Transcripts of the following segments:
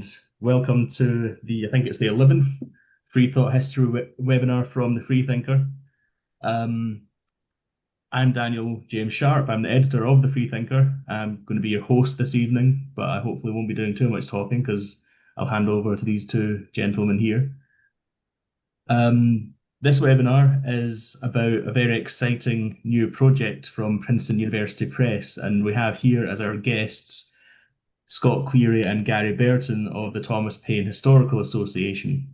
and welcome to I think it's the 11th Freethought History Webinar from the Freethinker. I'm Daniel James Sharp. I'm the editor of the Freethinker. I'm going to be your host this evening, but I hopefully won't be doing too much talking because I'll hand over to these two gentlemen here. This webinar is about a very exciting new project from Princeton University Press, and we have here as our guests Scott Cleary and Gary Berton of the Thomas Paine Historical Association.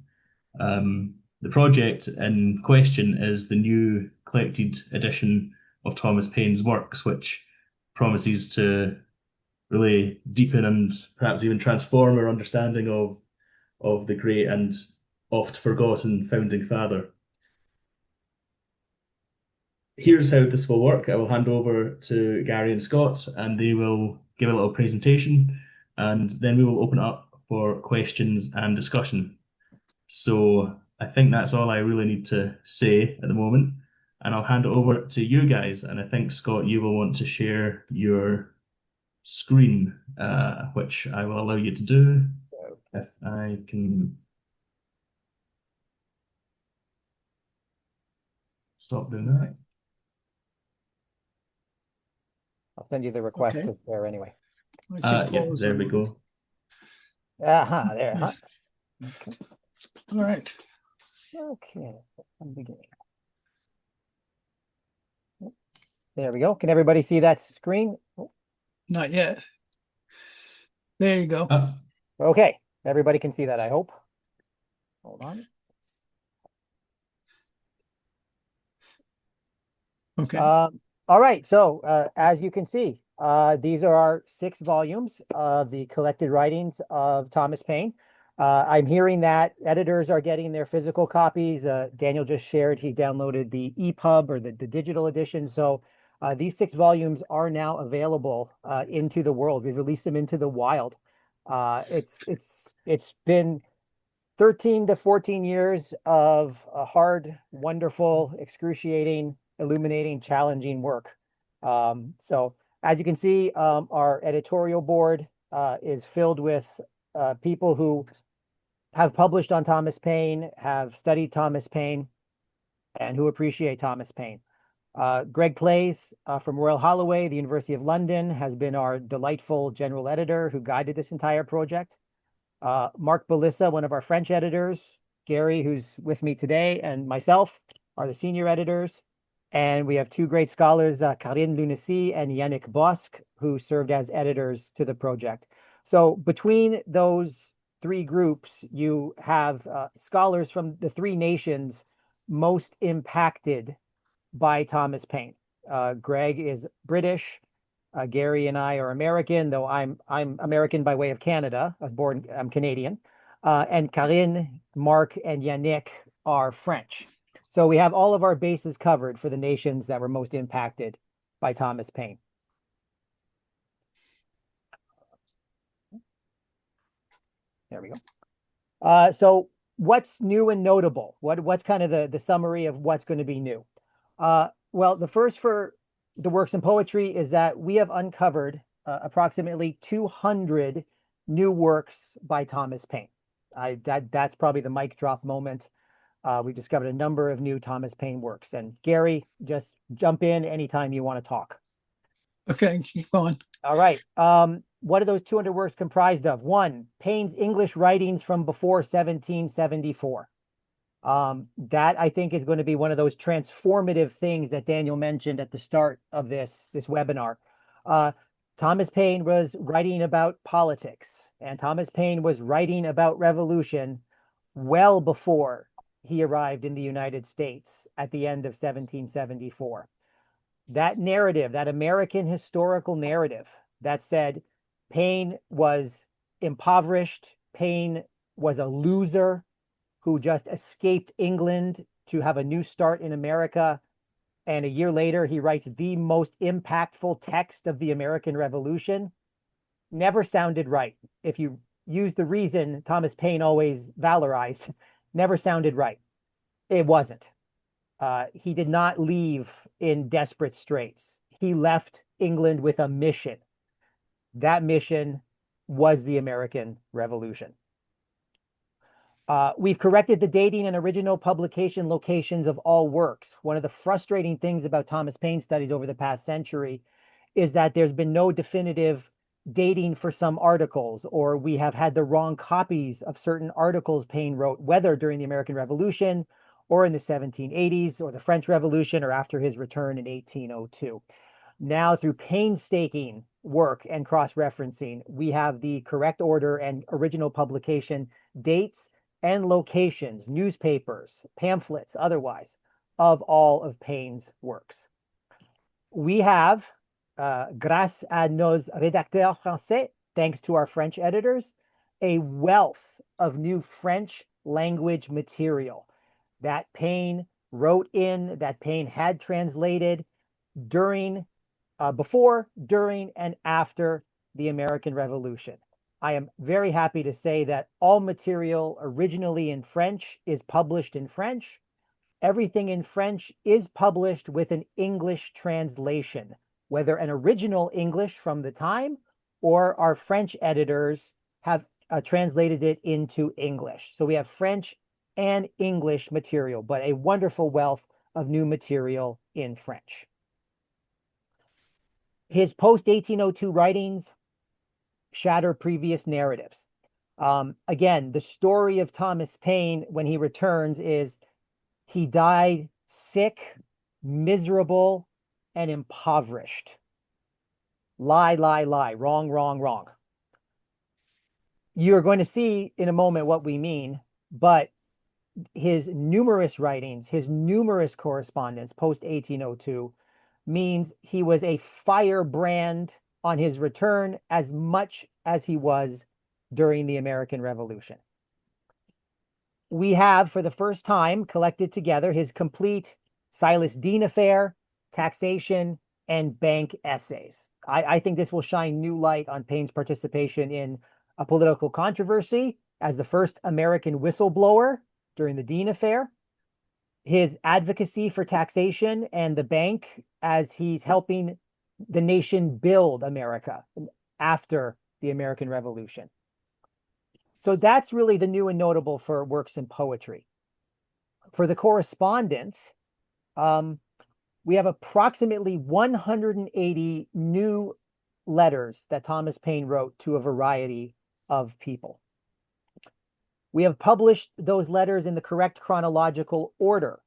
The project in question is the new collected edition of Thomas Paine's works, which promises to really deepen and perhaps even transform our understanding of the great and oft forgotten founding father. Here's how this will work. I will hand over to Gary and Scott, and they will give a little presentation, and then we will open up for questions and discussion. So I think that's all I really need to say at the moment, and I'll hand it over to you guys. And I think, Scott, you will want to share your screen, which I will allow you to do. If I can stop doing that. I'll send you the request to there anyway. Yeah, there we go. There. Nice. Okay. All right. Okay. I'm beginning. There we go. Can everybody see that screen? Not yet. There you go. Okay. Everybody can see that, I hope. Hold on. Okay. All right. So as you can see, these are our 6 volumes of the collected writings of Thomas Paine. I'm hearing that editors are getting their physical copies. Daniel just shared he downloaded the EPUB or the digital edition. So these 6 volumes are now available into the world. We've released them into the wild. It's been 13 to 14 years of a hard, wonderful, excruciating, illuminating, challenging work. So as you can see, our editorial board is filled with people who have published on Thomas Paine, have studied Thomas Paine, and who appreciate Thomas Paine. Greg Clays from Royal Holloway, the University of London, has been our delightful general editor who guided this entire project. Marc Belissa, one of our French editors, Gary, who's with me today, and myself are the senior editors. And we have 2 great scholars, Karine Lunacy and Yannick Bosque, who served as editors to the project. So between those 3 groups, you have scholars from the 3 nations most impacted by Thomas Paine. Greg is British. Gary and I are American, though I'm American by way of Canada. I'm Canadian. And Karine, Marc, and Yannick are French. So we have all of our bases covered for the nations that were most impacted by Thomas Paine. There we go. So what's new and notable? What's kind of the summary of what's going to be new? Well, the first for the works in poetry is that we have uncovered approximately 200 new works by Thomas Paine. That's probably the mic drop moment. We've discovered a number of new Thomas Paine works. And Gary, just jump in anytime you want to talk. Okay, keep going. All right. What are those 200 works comprised of? 1, Paine's English writings from before 1774. That I think is going to be one of those transformative things that Daniel mentioned at the start of this webinar. Thomas Paine was writing about politics, and Thomas Paine was writing about revolution well before he arrived in the United States at the end of 1774. That narrative, that American historical narrative that said Paine was impoverished, Paine was a loser who just escaped England to have a new start in America, and a year later he writes the most impactful text of the American Revolution, never sounded right. If you use the reason Thomas Paine always valorized, never sounded right. It wasn't. He did not leave in desperate straits. He left England with a mission. That mission was the American Revolution. We've corrected the dating and original publication locations of all works. One of the frustrating things about Thomas Paine studies over the past century is that there's been no definitive dating for some articles, or we have had the wrong copies of certain articles Paine wrote, whether during the American Revolution or in the 1780s or the French Revolution or after his return in 1802. Now, through painstaking work and cross-referencing, we have the correct order and original publication dates and locations, newspapers, pamphlets, otherwise, of all of Paine's works. We have, grâce à nos rédacteurs français, thanks to our French editors, a wealth of new French language material that Paine wrote in, that Paine had translated during, before, during, and after the American Revolution. I am very happy to say that all material originally in French is published in French. Everything in French is published with an English translation, whether an original English from the time or our French editors have translated it into English. So we have French and English material, but a wonderful wealth of new material in French. His post-1802 writings shatter previous narratives. Again, the story of Thomas Paine when he returns is he died sick, miserable, and impoverished. Lie, lie, lie. Wrong, wrong, wrong. You're going to see in a moment what we mean, but his numerous writings, his numerous correspondence post-1802 means he was a firebrand on his return as much as he was during the American Revolution. We have, for the first time, collected together his complete Silas Deane affair, taxation, and bank essays. I think this will shine new light on Paine's participation in a political controversy as the first American whistleblower during the Deane affair, his advocacy for taxation and the bank as he's helping the nation build America after the American Revolution. So that's really the new and notable for works in poetry. For the correspondence, we have approximately 180 new letters that Thomas Paine wrote to a variety of people. We have published those letters in the correct chronological order.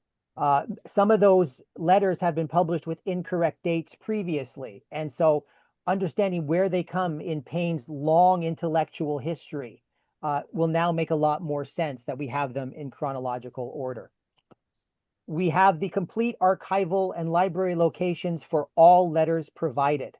Some of those letters have been published with incorrect dates previously. And so understanding where they come in Paine's long intellectual history will now make a lot more sense that we have them in chronological order. We have the complete archival and library locations for all letters provided.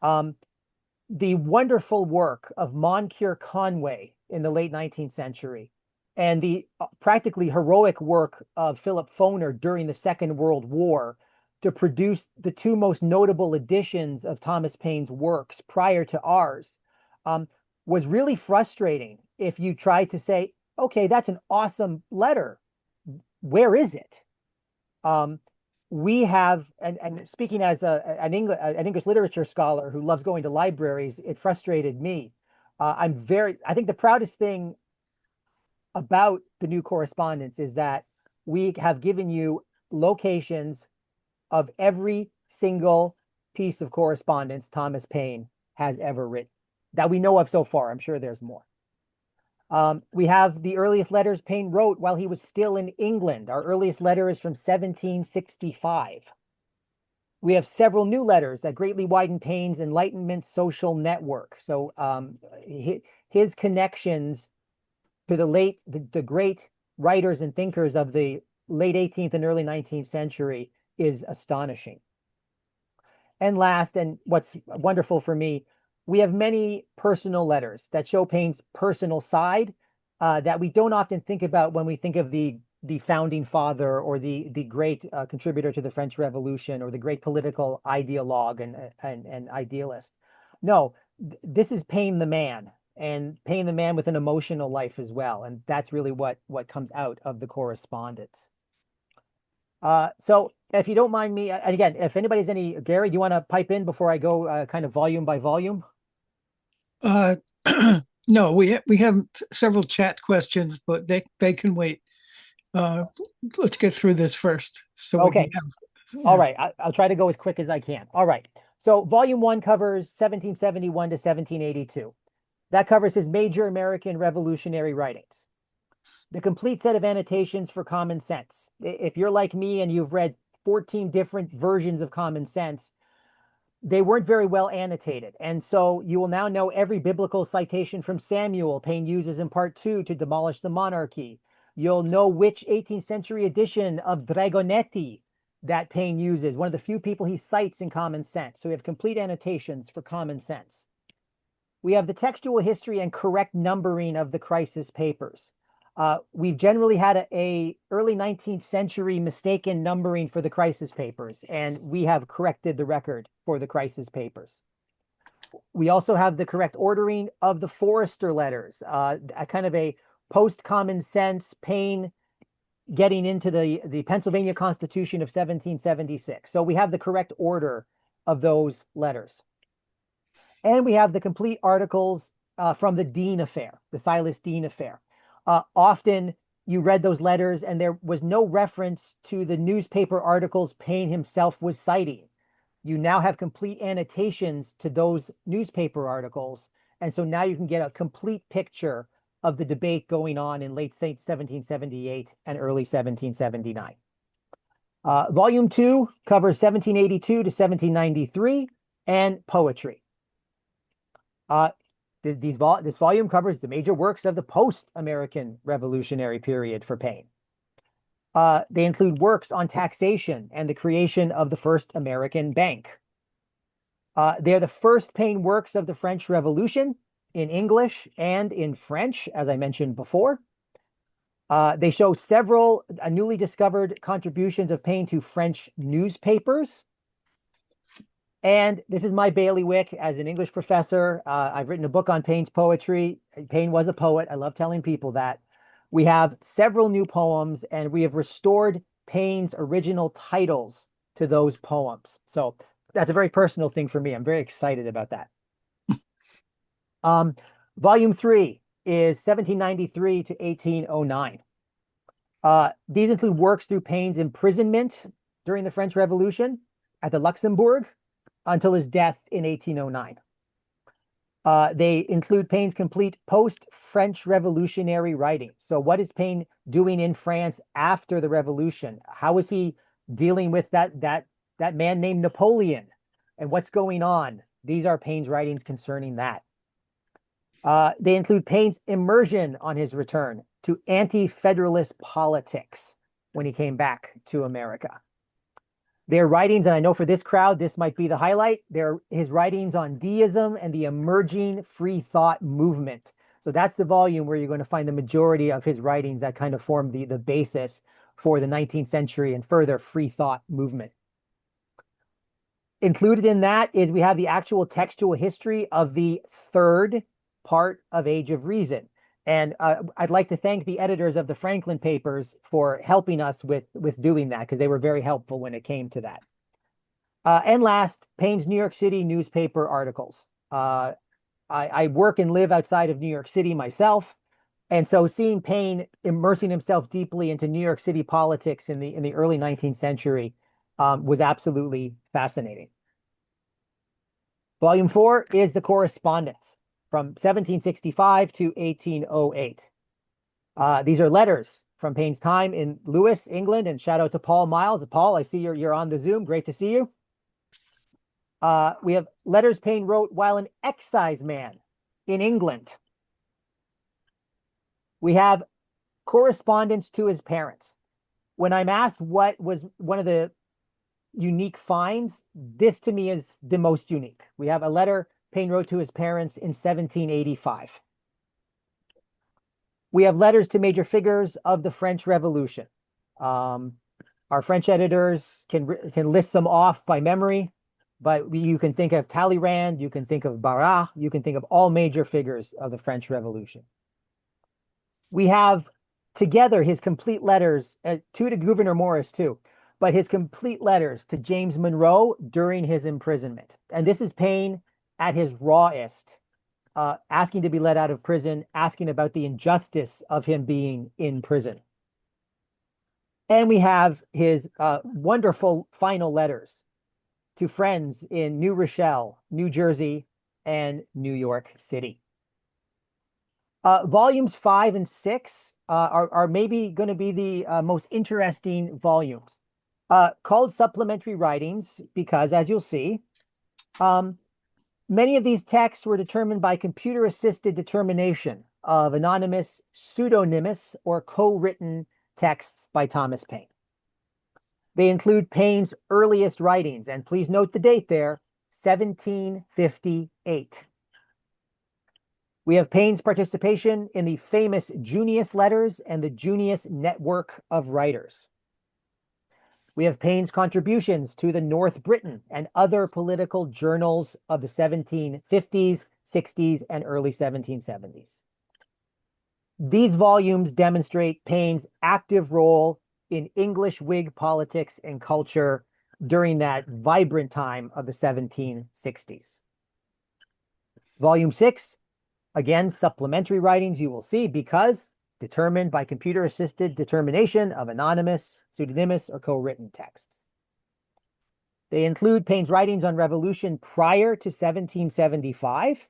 The wonderful work of Moncure Conway in the late 19th century and the practically heroic work of Philip Foner during the Second World War to produce the two most notable editions of Thomas Paine's works prior to ours was really frustrating if you tried to say, okay, that's an awesome letter. Where is it? We have, and speaking as an English literature scholar who loves going to libraries, it frustrated me. I think the proudest thing about the new correspondence is that we have given you locations of every single piece of correspondence Thomas Paine has ever written that we know of so far. I'm sure there's more. We have the earliest letters Paine wrote while he was still in England. Our earliest letter is from 1765. We have several new letters that greatly widen Paine's Enlightenment social network. So his connections to the great writers and thinkers of the late 18th and early 19th century is astonishing. And last, and what's wonderful for me, we have many personal letters that show Paine's personal side that we don't often think about when we think of the founding father or the great contributor to the French Revolution or the great political ideologue and idealist. No, this is Paine the man, and Paine the man with an emotional life as well. And that's really what comes out of the correspondence. So if you don't mind me, and again, if anybody's Gary, do you want to pipe in before I go kind of volume by volume? Uh, no, we have several chat questions, but they can wait. Let's get through this first, so we can Okay. have. All right. I'll try to go as quick as I can. All right. So volume 1 covers 1771 to 1782. That covers his major American revolutionary writings. The complete set of annotations for Common Sense. If you're like me and you've read 14 different versions of Common Sense, they weren't very well annotated. And so you will now know every biblical citation from Samuel Paine uses in part 2 to demolish the monarchy. You'll know which 18th century edition of Dragonetti that Paine uses, one of the few people he cites in Common Sense. So we have complete annotations for Common Sense. We have the textual history and correct numbering of the crisis papers. We've generally had a early 19th century mistaken numbering for the crisis papers, and we have corrected the record for the crisis papers. We also have the correct ordering of the Forester letters, a kind of a post-Common Sense Paine getting into the Pennsylvania Constitution of 1776. So we have the correct order of those letters. And we have the complete articles from the Dean affair, the Silas Dean affair. Often you read those letters and there was no reference to the newspaper articles Paine himself was citing. You now have complete annotations to those newspaper articles. And so now you can get a complete picture of the debate going on in late 1778 and early 1779. Volume 2 covers 1782 to 1793 and poetry. This volume covers the major works of the post-American Revolutionary period for Paine. They include works on taxation and the creation of the first American bank. They're the first Paine works of the French Revolution in English and in French, as I mentioned before. They show several newly discovered contributions of Paine to French newspapers. And this is my bailiwick as an English professor. I've written a book on Paine's poetry. Paine was a poet. I love telling people that. We have several new poems, and we have restored Paine's original titles to those poems. So that's a very personal thing for me. I'm very excited about that. Volume 3 is 1793 to 1809. These include works through Paine's imprisonment during the French Revolution at the Luxembourg until his death in 1809. They include Paine's complete post-French Revolutionary writings. So what is Paine doing in France after the Revolution? How is he dealing with that man named Napoleon? And what's going on? These are Paine's writings concerning that. They include Paine's immersion on his return to anti-federalist politics when he came back to America. Their writings, and I know for this crowd, this might be the highlight, they're his writings on deism and the emerging free thought movement. So that's the volume where you're going to find the majority of his writings that kind of form the basis for the 19th century and further free thought movement. Included in that is we have the actual textual history of the third part of Age of Reason. And I'd like to thank the editors of the Franklin papers for helping us with doing that, because they were very helpful when it came to that. And last, Paine's New York City newspaper articles. I work and live outside of New York City myself. And so seeing Paine immersing himself deeply into New York City politics in the early 19th century was absolutely fascinating. Volume 4 is the correspondence from 1765 to 1808. These are letters from Paine's time in Lewis, England, and shout out to Paul Miles. Paul, I see you're on the Zoom. Great to see you. We have letters Paine wrote while an exciseman in England. We have correspondence to his parents. When I'm asked what was one of the unique finds, this to me is the most unique. We have a letter Paine wrote to his parents in 1785. We have letters to major figures of the French Revolution. Our French editors can list them off by memory, but you can think of Talleyrand, you can think of Barras, you can think of all major figures of the French Revolution. We have together his complete letters to Gouverneur Morris too, but his complete letters to James Monroe during his imprisonment. And this is Paine at his rawest asking to be let out of prison, asking about the injustice of him being in prison. And we have his wonderful final letters to friends in New Rochelle, New Jersey, and New York City. Volumes 5 and 6 are maybe going to be the most interesting volumes, called supplementary writings because, as you'll see, many of these texts were determined by computer-assisted determination of anonymous, pseudonymous, or co-written texts by Thomas Paine. They include Paine's earliest writings, and please note the date there, 1758. We have Paine's participation in the famous Junius Letters and the Junius Network of Writers. We have Paine's contributions to the North Briton and other political journals of the 1750s, 60s, and early 1770s. These volumes demonstrate Paine's active role in English Whig politics and culture during that vibrant time of the 1760s. Volume 6, again, supplementary writings you will see because determined by computer-assisted determination of anonymous, pseudonymous, or co-written texts. They include Paine's writings on revolution prior to 1775.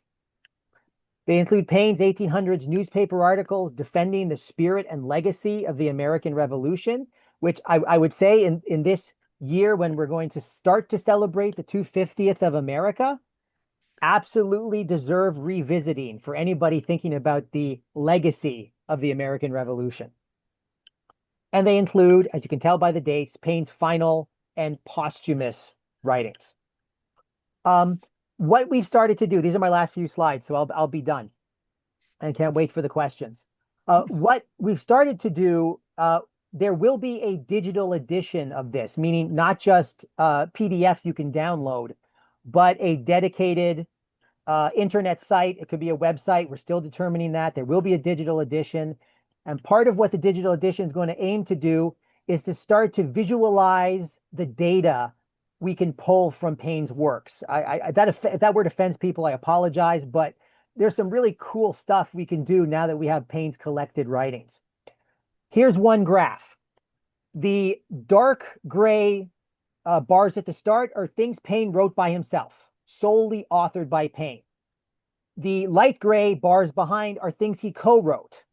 They include Paine's 1800s newspaper articles defending the spirit and legacy of the American Revolution, which I would say in this year when we're going to start to celebrate the 250th of America, absolutely deserve revisiting for anybody thinking about the legacy of the American Revolution. And they include, as you can tell by the dates, Paine's final and posthumous writings. What we've started to do, these are my last few slides, so I'll be done and can't wait for the questions. What we've started to do, there will be a digital edition of this, meaning not just PDFs you can download, but a dedicated internet site. It could be a website. We're still determining that. There will be a digital edition. And part of what the digital edition is going to aim to do is to start to visualize the data we can pull from Paine's works. If that word offends people, I apologize, but there's some really cool stuff we can do now that we have Paine's collected writings. Here's one graph. The dark gray bars at the start are things Paine wrote by himself, solely authored by Paine. The light gray bars behind are things he co-wrote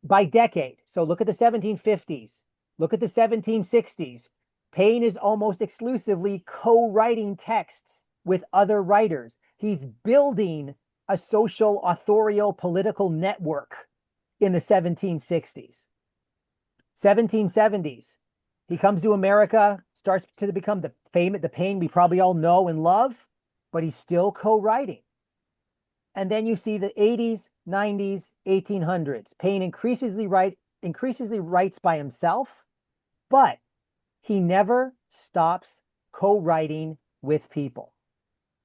by decade. So look at the 1750s, look at the 1760s. Paine is almost exclusively co-writing texts with other writers. He's building a social, authorial, political network in the 1760s. 1770s, he comes to America, starts to become the Paine we probably all know and love, but he's still co-writing. And then you see the 80s, 90s, 1800s. Paine increasingly writes by himself, but he never stops co-writing with people.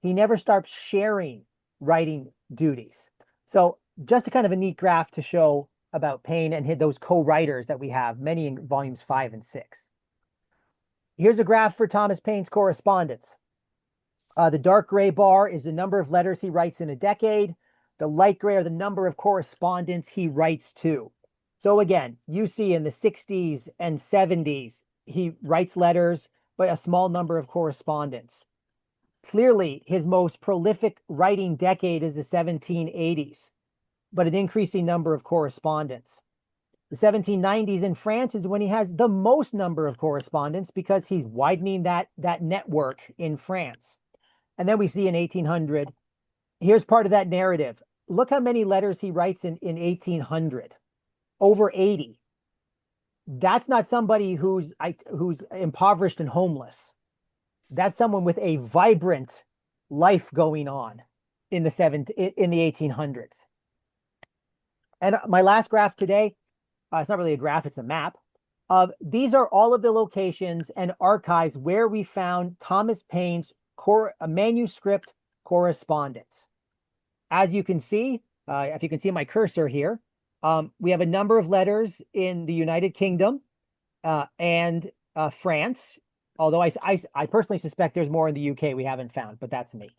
He never stops sharing writing duties. So just a kind of a neat graph to show about Paine and those co-writers that we have, many in volumes 5 and 6. Here's a graph for Thomas Paine's correspondence. The dark gray bar is the number of letters he writes in a decade. The light gray are the number of correspondence he writes to. So again, you see in the 60s and 70s, he writes letters, but a small number of correspondence. Clearly, his most prolific writing decade is the 1780s, but an increasing number of correspondence. The 1790s in France is when he has the most number of correspondence because he's widening that network in France. And then we see in 1800, here's part of that narrative. Look how many letters he writes in 1800, over 80. That's not somebody who's impoverished and homeless. That's someone with a vibrant life going on in the 1800s. And my last graph today, it's not really a graph, it's a map. These are all of the locations and archives where we found Thomas Paine's manuscript correspondence. As you can see, if you can see my cursor here, we have a number of letters in the United Kingdom and France, although I personally suspect there's more in the UK we haven't found, but that's me.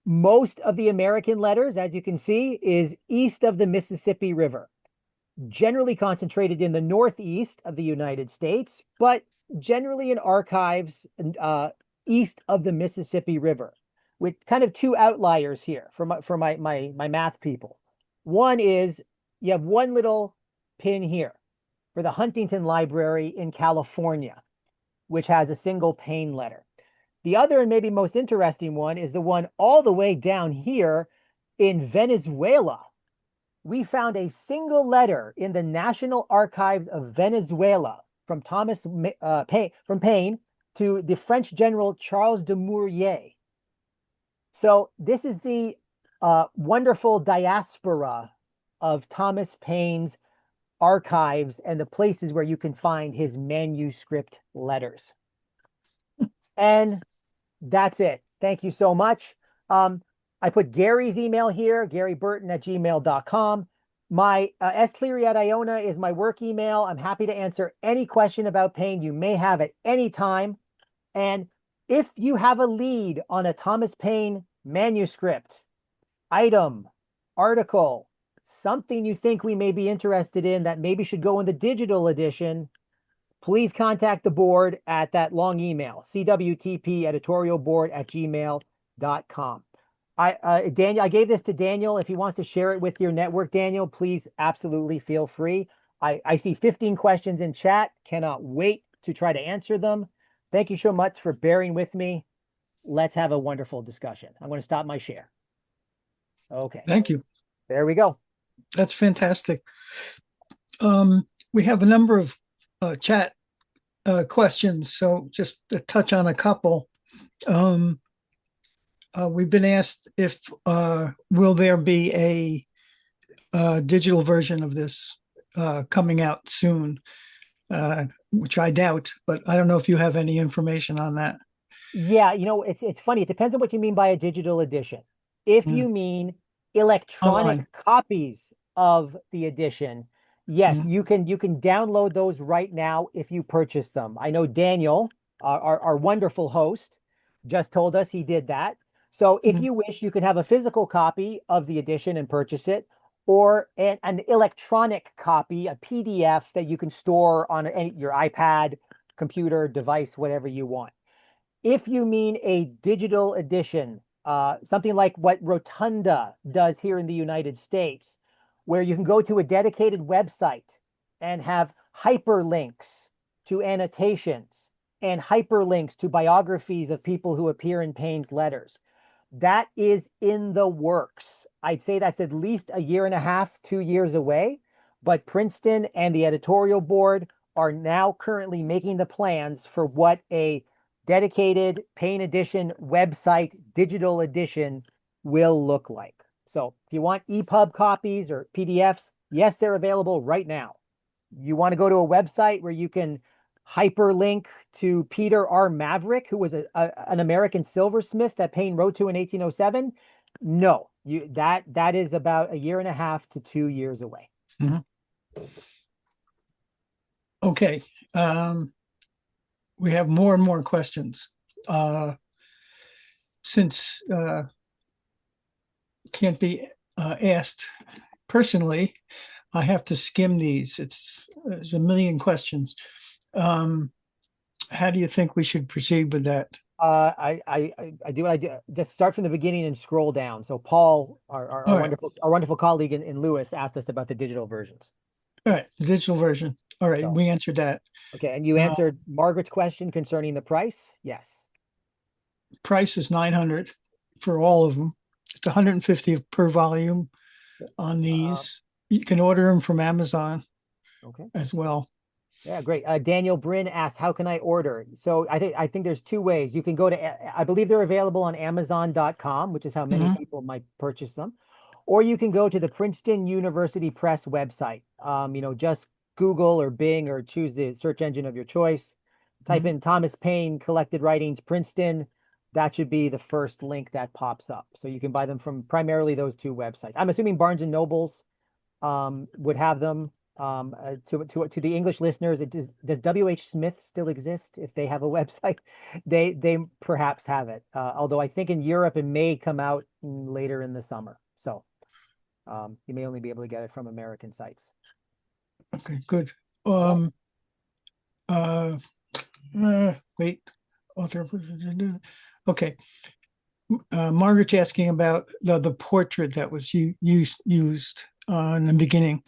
Most of the American letters, as you can see, is east of the Mississippi River, generally concentrated in the northeast of the United States, but generally in archives east of the Mississippi River, with kind of two outliers here for my math people. One is you have one little pin here for the Huntington Library in California, which has a single Paine letter. The other and maybe most interesting one is the one all the way down here in Venezuela. We found a single letter in the National Archives of Venezuela from Paine to the French General Charles de Mourier. So this is the wonderful diaspora of Thomas Paine's archives and the places where you can find his manuscript letters. And that's it. Thank you so much. I put Gary's email here, garyberton@gmail.com. My scleary@iona is my work email. I'm happy to answer any question about Paine you may have at any time. And if you have a lead on a Thomas Paine manuscript, item, article, something you think we may be interested in that maybe should go in the digital edition, please contact the board at that long email, cwtp editorialboard@gmail.com. Daniel, I gave this to Daniel. If he wants to share it with your network, Daniel, please absolutely feel free. I see 15 questions in chat. Cannot wait to try to answer them. Thank you so much for bearing with me. Let's have a wonderful discussion. I'm going to stop my share. Okay. Thank you. There we go. That's fantastic. We have a number of chat questions, so just to touch on a couple. We've been asked if will there be a digital version of this coming out soon, which I doubt, but I don't know if you have any information on that. Yeah, it's funny. It depends on what you mean by a digital edition. If you mean electronic Online. copies of the edition, yes, you can download those right now if you purchase them. I know Daniel, our wonderful host, just told us he did that. So if you wish, you can have a physical copy of the edition and purchase it, or an electronic copy, a PDF that you can store on your iPad, computer, device, whatever you want. If you mean a digital edition, something like what Rotunda does here in the United States, where you can go to a dedicated website and have hyperlinks to annotations and hyperlinks to biographies of people who appear in Paine's letters. That is in the works. I'd say that's at least a year and a half, 2 years away, but Princeton and the editorial board are now currently making the plans for what a dedicated Paine edition website digital edition will look like. So if you want EPUB copies or PDFs, yes, they're available right now. You want to go to a website where you can hyperlink to Peter R. Maverick, who was an American silversmith that Paine wrote to in 1807? No, that is about a year and a half to 2 years away. Okay. We have more and more questions. Since can't be asked personally, I have to skim these. There's a million questions. How do you think we should proceed with that? I do what I do. Just start from the beginning and scroll down. So Paul, our wonderful colleague in Lewis, asked us about the digital versions. All right, the digital version. All right, we answered that. Okay, and you answered Margaret's question concerning the price? Yes. Price is $900 for all of them. It's $150 per volume on these. You can order them from Amazon as well. Yeah, great. Daniel Bryn asked, how can I order? So I think there's two ways. You can go to, I believe they're available on Amazon.com, which is how many people might purchase them. Or you can go to the Princeton University Press website. Just Google or Bing or choose the search engine of your choice. Type in Thomas Paine Collected Writings Princeton. That should be the first link that pops up. So you can buy them from primarily those two websites. I'm assuming Barnes and Nobles would have them. To the English listeners, does W.H. Smith still exist? If they have a website, they perhaps have it. Although I think in Europe it may come out later in the summer. So you may only be able to get it from American sites. Okay, good. Wait, author. Okay. Margaret's asking about the portrait that was used in the beginning.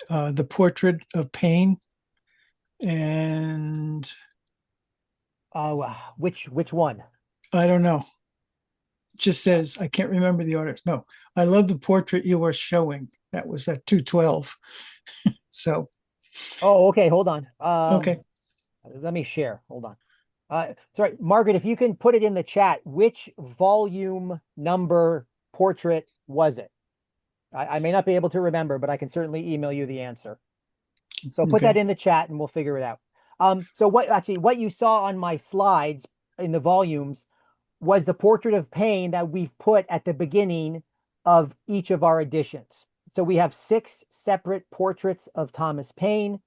The portrait of Paine, and which one? I don't know. Just says I can't remember the order. No, I love the portrait you are showing. That was at 212. So. Oh, okay. Hold on. Okay. Let me share. Hold on. Sorry, Margaret, if you can put it in the chat, which volume number portrait was it? I may not be able to remember, but I can certainly email you the answer. So put that in the chat and we'll figure it out. So what you saw on my slides in the volumes was the portrait of Paine that we've put at the beginning of each of our editions. So we have 6 separate portraits of Thomas Paine.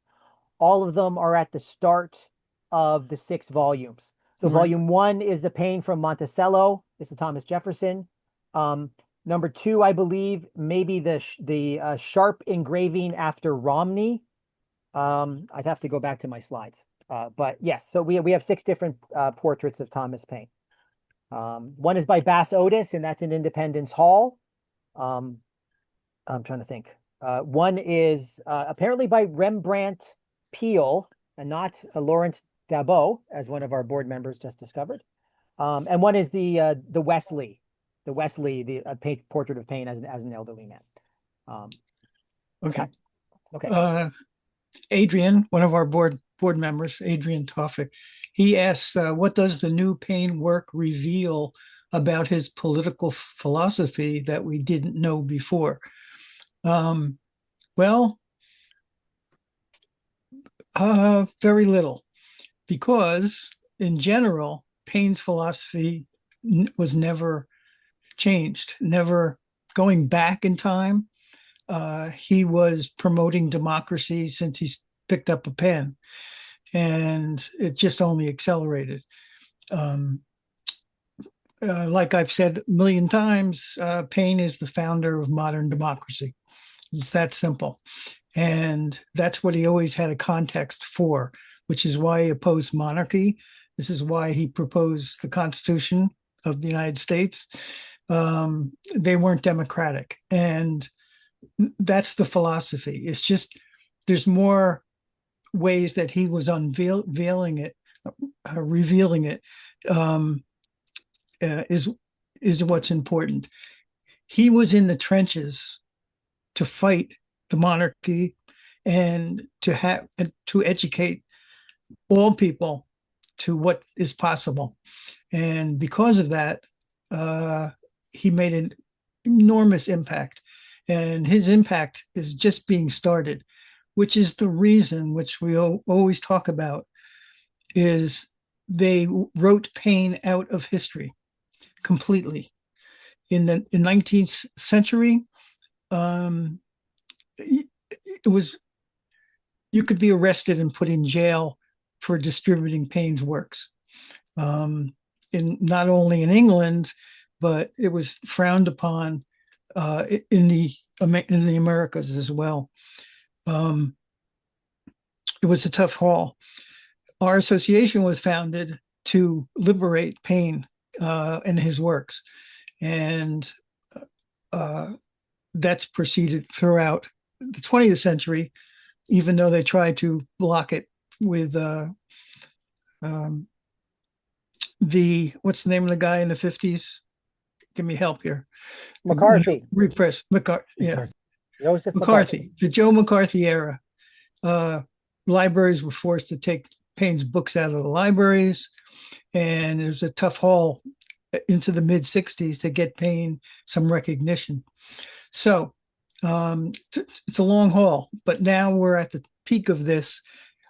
All of them are at the start of the 6 volumes. So volume 1 is the Paine from Monticello. It's the Thomas Jefferson. Number 2, I believe, maybe the sharp engraving after Romney. I'd have to go back to my slides. But yes, so we have 6 different portraits of Thomas Paine. One is by Bass Otis, and that's in Independence Hall. I'm trying to think. One is apparently by Rembrandt Peale, and not Laurent Dabot, as one of our board members just discovered. And one is the Wesley, the portrait of Paine as an elderly man. Okay. Okay. Adrian, one of our board members, Adrian Toffick, he asks, what does the new Paine work reveal about his political philosophy that we didn't know before? Well, very little, because in general, Paine's philosophy was never changed, never going back in time. He was promoting democracy since he's picked up a pen, and it just only accelerated. Like I've said a million times, Paine is the founder of modern democracy. It's that simple. And that's what he always had a context for, which is why he opposed monarchy. This is why he proposed the Constitution of the United States. They weren't democratic. And that's the philosophy. It's just there's more ways that he was revealing it is what's important. He was in the trenches to fight the monarchy and to educate all people to what is possible. And because of that, he made an enormous impact. And his impact is just being started, which is the reason which we always talk about is they wrote Paine out of history completely. In the 19th century, it was, you could be arrested and put in jail for distributing Paine's works. Not only in England, but it was frowned upon in the Americas as well. It was a tough haul. Our association was founded to liberate Paine and his works, and that's proceeded throughout the 20th century, even though they tried to block it with what's the name of the guy in the 50s? Give me help here. McCarthy. Repress McCarthy. Yeah. Joseph McCarthy. The Joe McCarthy era. Libraries were forced to take Paine's books out of the libraries, and it was a tough haul into the mid 60s to get Paine some recognition. So it's a long haul, but now we're at the peak of this,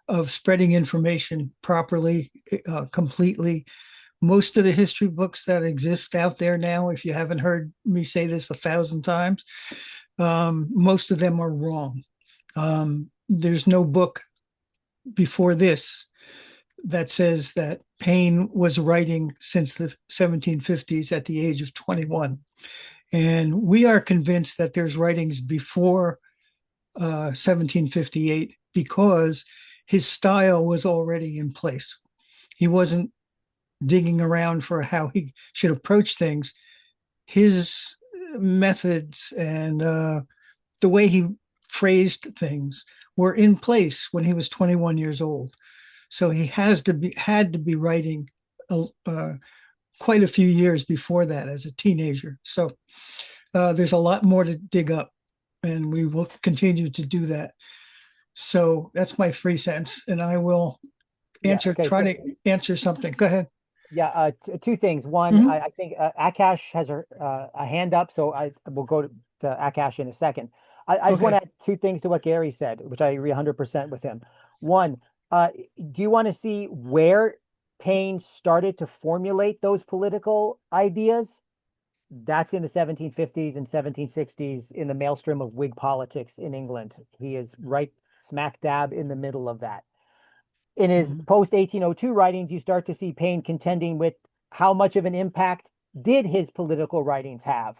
of spreading information properly, completely. Most of the history books that exist out there now, if you haven't heard me say this 1,000 times, most of them are wrong. There's no book before this that says that Paine was writing since the 1750s at the age of 21. And we are convinced that there's writings before 1758 because his style was already in place. He wasn't digging around for how he should approach things. His methods and the way he phrased things were in place when he was 21 years old. So he had to be writing quite a few years before that as a teenager. So there's a lot more to dig up, and we will continue to do that. So that's my 3 cents, and I will try to answer something. Go ahead. Yeah, 2 things. One, I think Akash has a hand up, so I will go to Akash in a second. I just want to add 2 things to what Gary said, which I agree 100% with him. One, do you want to see where Paine started to formulate those political ideas? That's in the 1750s and 1760s in the maelstrom of Whig politics in England. He is right smack dab in the middle of that. In his post 1802 writings, you start to see Paine contending with how much of an impact did his political writings have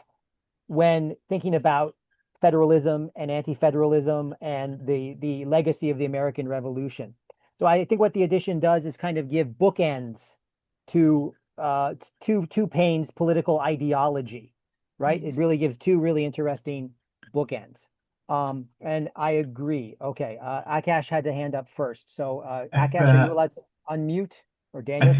when thinking about federalism and anti-federalism and the legacy of the American Revolution. So I think what the edition does is kind of give bookends to Paine's political ideology, right? It really gives 2 really interesting bookends. And I agree. Okay, Akash had to hand up first. So Akash, are you allowed to unmute, or Daniel?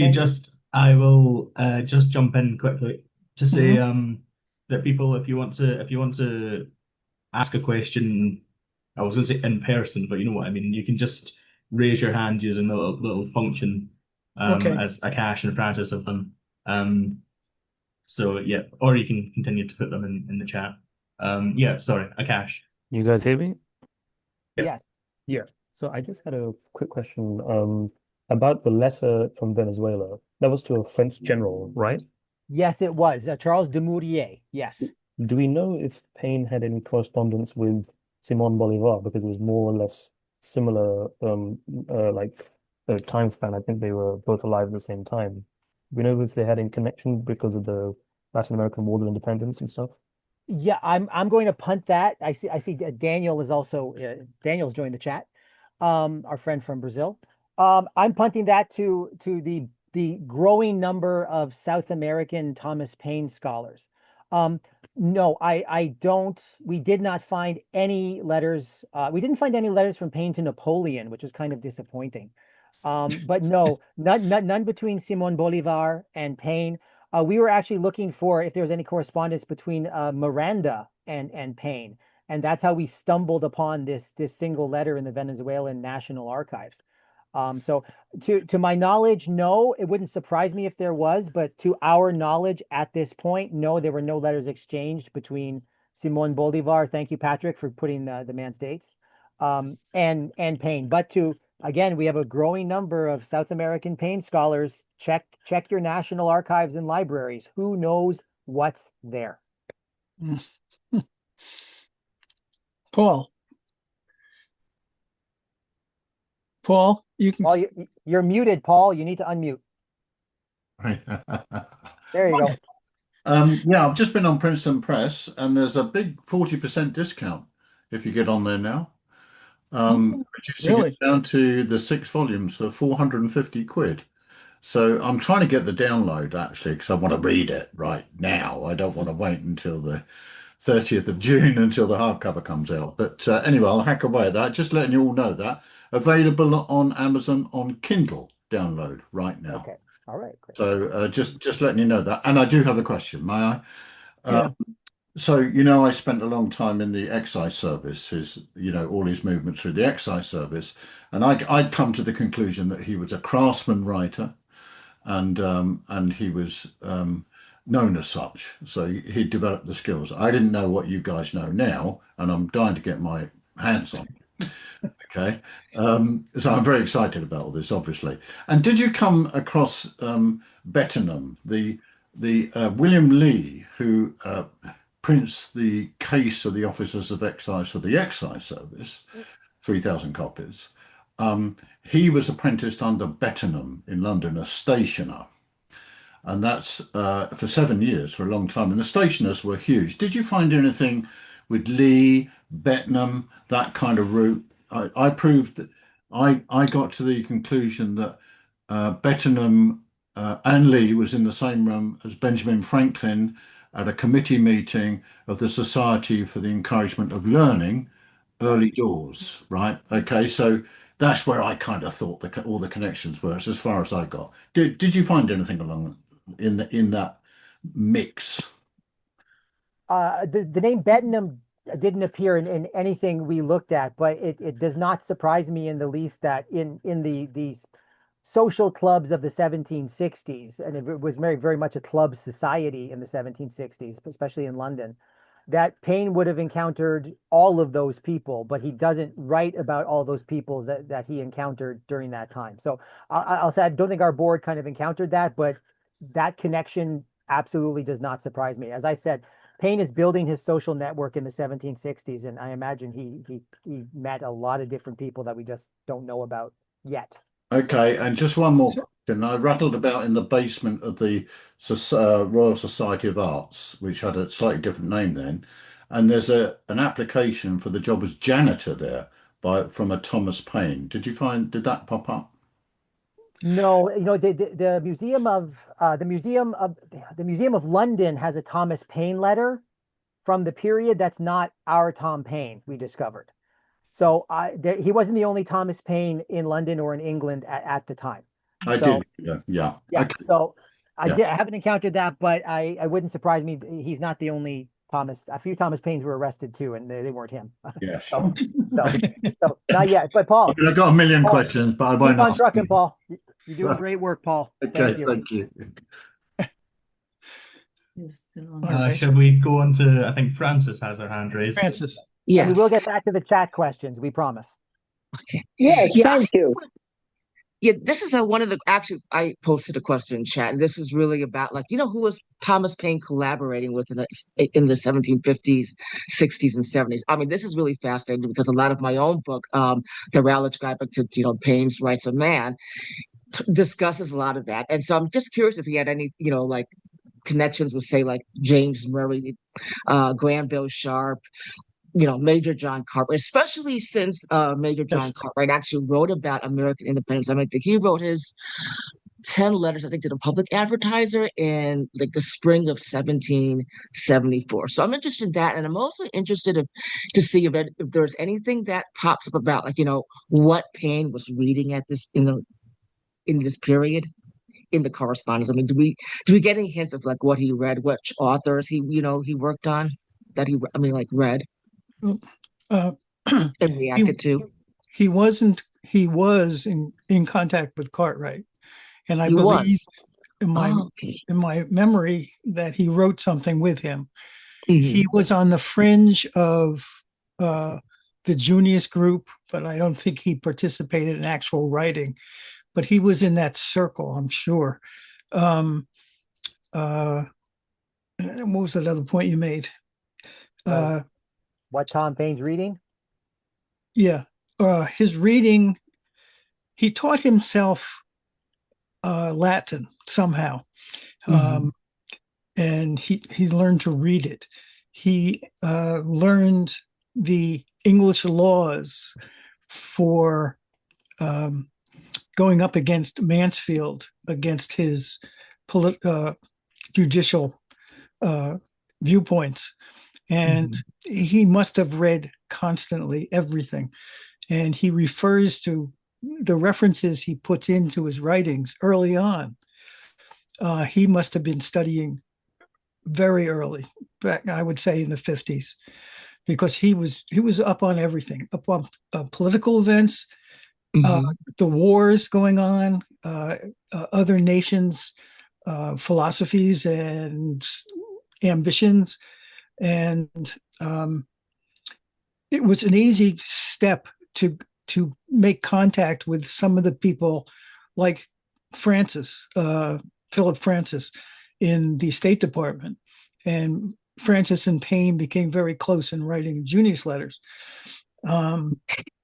I will just jump in quickly to say that people, if you want to ask a question, I was going to say in person, but you know what I mean. You can just raise your hand using the little function as Akash and Practice of them. So yeah, or you can continue to put them in the chat. Yeah, sorry, Akash. You guys hear me? Yeah. Yeah. So I just had a quick question about the letter from Venezuela. That was to a French general, right? Yes, it was. Charles de Mourier. Yes. Do we know if Paine had any correspondence with Simon Bolivar? Because it was more or less similar, time span. I think they were both alive at the same time. Do we know if they had any connection because of the Latin American War of Independence and stuff? Yeah, I'm going to punt that. I see Daniel is also Daniel's joined the chat. Our friend from Brazil. I'm punting that to the growing number of South American Thomas Paine scholars. No, I don't. We did not find any letters. We didn't find any letters from Paine to Napoleon, which was kind of disappointing. But no, none between Simon Bolivar and Paine. We were actually looking for if there was any correspondence between Miranda and Paine, and that's how we stumbled upon this single letter in the Venezuelan National Archives. So to my knowledge, no, it wouldn't surprise me if there was, but to our knowledge at this point, no, there were no letters exchanged between Simon Bolivar. Thank you, Patrick, for putting the man's dates, and Paine. But again, we have a growing number of South American Paine scholars. Check your national archives and libraries. Who knows what's there? Paul, you can. Paul, you're muted, Paul. You need to unmute. There you go. Yeah, I've just been on Princeton Press, and there's a big 40% discount if you get on there now. Reducing it down to the 6 volumes for 450 quid. So I'm trying to get the download actually because I want to read it right now. I don't want to wait until the 30th of June until the hardcover comes out. But anyway, I'll hack away at that. Just letting you all know that. Available on Amazon on Kindle download right now. Okay. All right. Great. So just letting you know that. And I do have a question, may I? Yeah. So, I spent a long time in the excise service, all his movements through the excise service. And I'd come to the conclusion that he was a craftsman writer and he was known as such. So he developed the skills. I didn't know what you guys know now, and I'm dying to get my hands on it. Okay. So I'm very excited about all this, obviously. And did you come across Berton, the William Lee, who prints the case of the officers of excise for the excise service? 3,000 copies. He was apprenticed under Berton in London, a stationer. And that's for 7 years, for a long time. And the stationers were huge. Did you find anything with Lee, Berton, that kind of route? I proved that I got to the conclusion that Berton and Lee was in the same room as Benjamin Franklin at a committee meeting of the Society for the Encouragement of Learning, early doors, right? Okay, so that's where I kind of thought all the connections were, as far as I got. Did you find anything along in that mix? The name Bettenham didn't appear in anything we looked at, but it does not surprise me in the least that in these social clubs of the 1760s, and it was very much a club society in the 1760s, especially in London, that Paine would have encountered all of those people, but he doesn't write about all those people that he encountered during that time. So I'll say I don't think our board kind of encountered that, but that connection absolutely does not surprise me. As I said, Paine is building his social network in the 1760s, and I imagine he met a lot of different people that we just don't know about yet. Okay, and just one more question. I rattled about in the basement of the Royal Society of Arts, which had a slightly different name then, and there's an application for the job as janitor there from a Thomas Paine. Did that pop up? No, the Museum of London has a Thomas Paine letter from the period that's not our Tom Paine we discovered. So he wasn't the only Thomas Paine in London or in England at the time. I did, yeah. Okay. So I haven't encountered that, but I wouldn't surprise me. He's not the only Thomas. A few Thomas Paines were arrested too, and they weren't him. Yes. so not yet. But Paul, I've got a million questions, but I won't keep on ask trucking, you. Paul. You're doing great work, Paul. Okay, thank you. Shall we go on to, I think Frances has her hand raised. Frances. Yes. And we will get back to the chat questions, we promise. Okay. Yes, thank you. Yeah, this is one of the, actually, I posted a question in chat, and this is really about, who was Thomas Paine collaborating with in the 1750s, 60s, and 70s. I mean, this is really fascinating because a lot of my own book, The Rowledge Guidebook to, Paine's Rights of Man, discusses a lot of that. And so I'm just curious if he had any, connections with, say, like James Murray, Granville Sharp, Major John Cartwright, especially since Major John Cartwright actually wrote about American independence. I mean, he wrote his 10 letters, I think, to the Public Advertiser in the spring of 1774. So I'm interested in that, and I'm also interested to see if there's anything that pops up about what Paine was reading at this in this period in the correspondence. I mean, do we get any hints of what he read, which authors he worked on that read? And reacted to. He was in contact with Cartwright, and I believe in my memory that he wrote something with him. Mm-hmm. He was on the fringe of the Junius group, but I don't think he participated in actual writing. But he was in that circle, I'm sure. What was that other point you made? What Tom Paine's reading? Yeah, his reading, he taught himself Latin somehow. Mm-hmm. And he learned to read it. He learned the English laws for going up against Mansfield, against his judicial viewpoints. And he must have read constantly everything. And he refers to the references he puts into his writings early on. He must have been studying very early, back, I would say in the 50s, because he was up on everything, up on political events, the wars going on, other nations' philosophies and ambitions. And it was an easy step to make contact with some of the people like Philip Francis in the State Department. And Francis and Paine became very close in writing Junius letters.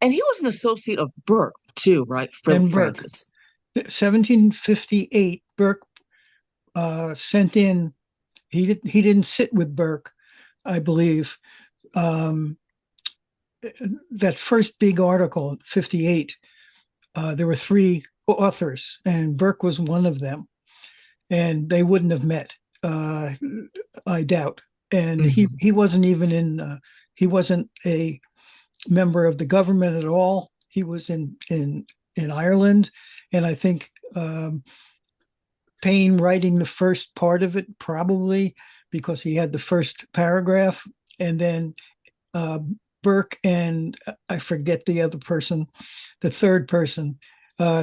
And he was an associate of Burke too, right? And Philip Burke. Francis. 1758, Burke sent in, he didn't sit with Burke, I believe. That first big article, 58, there were 3 authors, and Burke was one of them, and they wouldn't have met, I doubt. And he wasn't even he wasn't a member of the government at all. He was in Ireland, and I think Paine writing the first part of it, probably because he had the first paragraph, and then Burke and I forget the other person, the third person,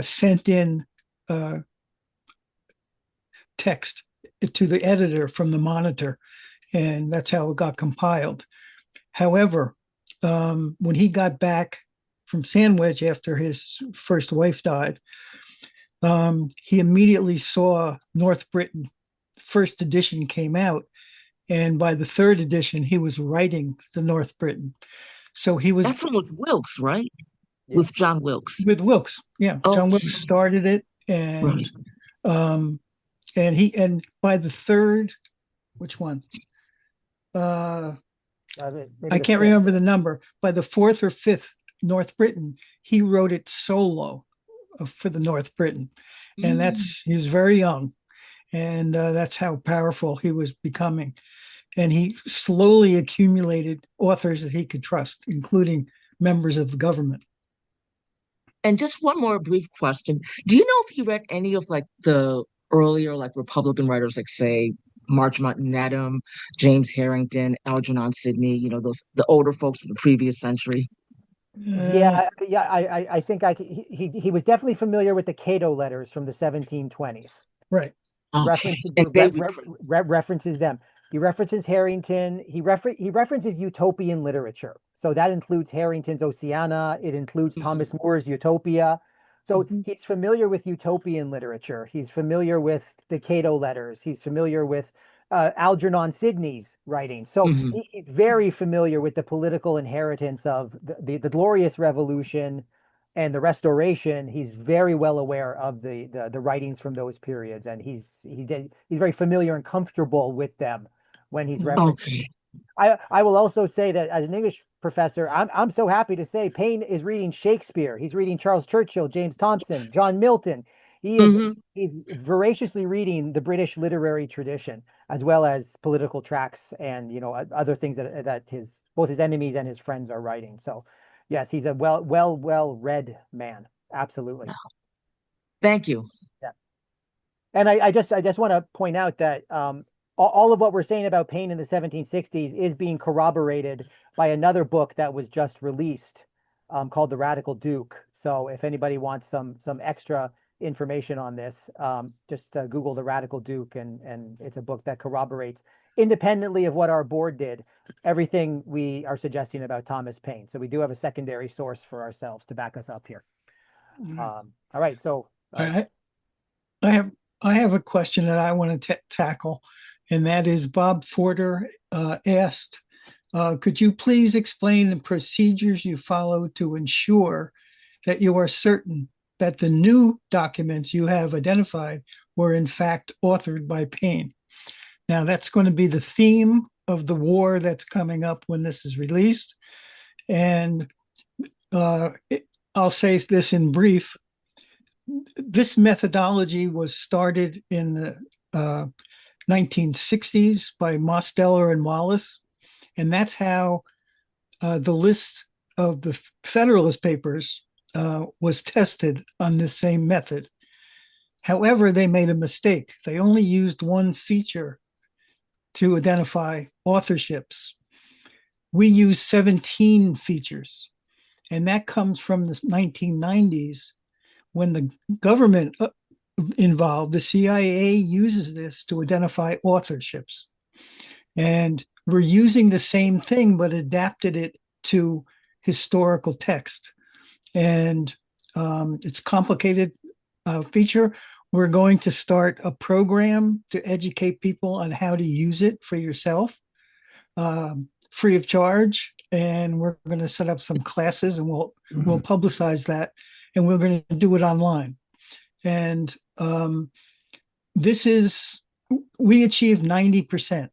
sent in text to the editor from the Monitor, and that's how it got compiled. However, when he got back from Sandwich after his first wife died, he immediately saw North Britain. First edition came out, and by the 3rd edition, he was writing the North Britain. So he was. That's one with Wilkes, right? Yeah. With John Wilkes. With Wilkes, yeah. Oh. John Wilkes started it, and right. And by the 3rd, which one? I can't remember the number. By the 4th or 5th North Britain, he wrote it solo for the North Britain, and he was very young, and that's how powerful he was becoming. And he slowly accumulated authors that he could trust, including members of the government. And just one more brief question: do you know if he read any of like the earlier like Republican writers, like say Marchmont Needham, James Harrington, Algernon Sidney? You know, the older folks from the previous century. I think he was definitely familiar with the Cato letters from the 1720s. Right. Okay. References them. He references Harrington. He references utopian literature. So that includes Harrington's Oceana. It includes Thomas More's Utopia. So he's familiar with utopian literature. He's familiar with the Cato letters. He's familiar with Algernon Sidney's writing. So he's very familiar with the political inheritance of the Glorious Revolution and the Restoration. He's very well aware of the writings from those periods, and he's very familiar and comfortable with them when he's referencing. I will also say that as an English professor, I'm so happy to say Paine is reading Shakespeare. He's reading Charles Churchill, James Thompson, John Milton. He's voraciously reading the British literary tradition, as well as political tracts and other things that both his enemies and his friends are writing. So yes, he's a well read man. Absolutely. Thank you. Yeah. And I just want to point out that all of what we're saying about Paine in the 1760s is being corroborated by another book that was just released called The Radical Duke. So if anybody wants some extra information on this, just Google The Radical Duke, and it's a book that corroborates, independently of what our board did, everything we are suggesting about Thomas Paine. So we do have a secondary source for ourselves to back us up here. All right. So I have a question that I want to tackle, and that is Bob Forder asked, could you please explain the procedures you follow to ensure that you are certain that the new documents you have identified were in fact authored by Paine? Now, that's going to be the theme of the war that's coming up when this is released. And I'll say this in brief. This methodology was started in the 1960s by Mosteller and Wallace. And that's how the list of the Federalist Papers was tested on this same method. However, they made a mistake. They only used one feature to identify authorships. We use 17 features, and that comes from the 1990s when the government involved, the CIA, uses this to identify authorships. And we're using the same thing, but adapted it to historical text. And it's a complicated feature. We're going to start a program to educate people on how to use it for yourself, free of charge. and we're going to set up some classes, and we'll publicize that, and we're going to do it online. And we achieved 90%.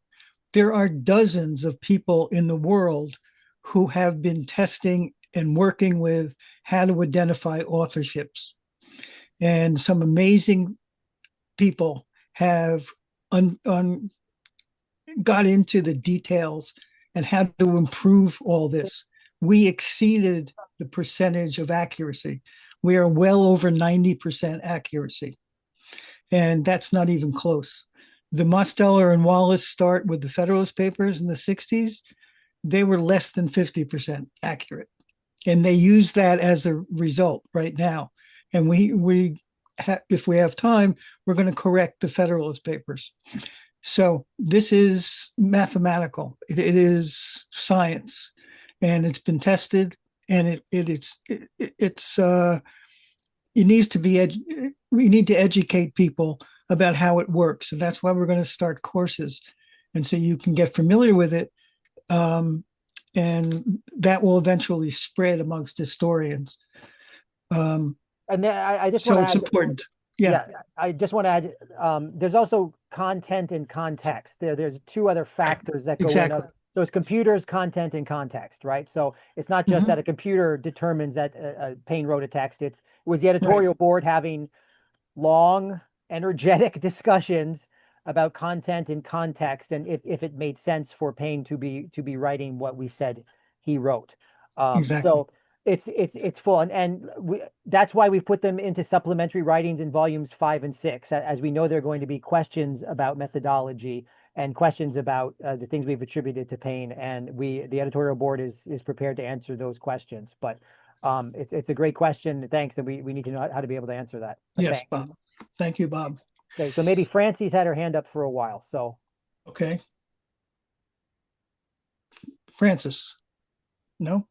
There are dozens of people in the world who have been testing and working with how to identify authorships. And some amazing people have got into the details and how to improve all this. We exceeded the percentage of accuracy. We are well over 90% accuracy. And that's not even close. The Mosteller and Wallace start with the Federalist Papers in the 60s. They were less than 50% accurate. And they use that as a result right now. And if we have time, we're going to correct the Federalist Papers. So this is mathematical. It is science, and it's been tested, and we need to educate people about how it works. And that's why we're going to start courses. And so you can get familiar with it. And that will eventually spread amongst historians. And then I just so want it's to add, important. Yeah. I just want to add, there's also content and context. There's two other factors that go in. So it's computers, content, and context, right? So it's not just that a computer determines that Paine wrote a text. It was the editorial board having long, energetic discussions about content and context, and if it made sense for Paine to be writing what we said he wrote. So it's full, and that's why we've put them into supplementary writings in volumes 5 and 6, as we know there are going to be questions about methodology and questions about the things we've attributed to Paine, and the editorial board is prepared to answer those questions. But it's a great question. Thanks, and we need to know how to be able to answer that. But yes, thanks. Bob. Thank you, Bob. Okay, so maybe Francie's had her hand up for a while. So okay, Francis. No.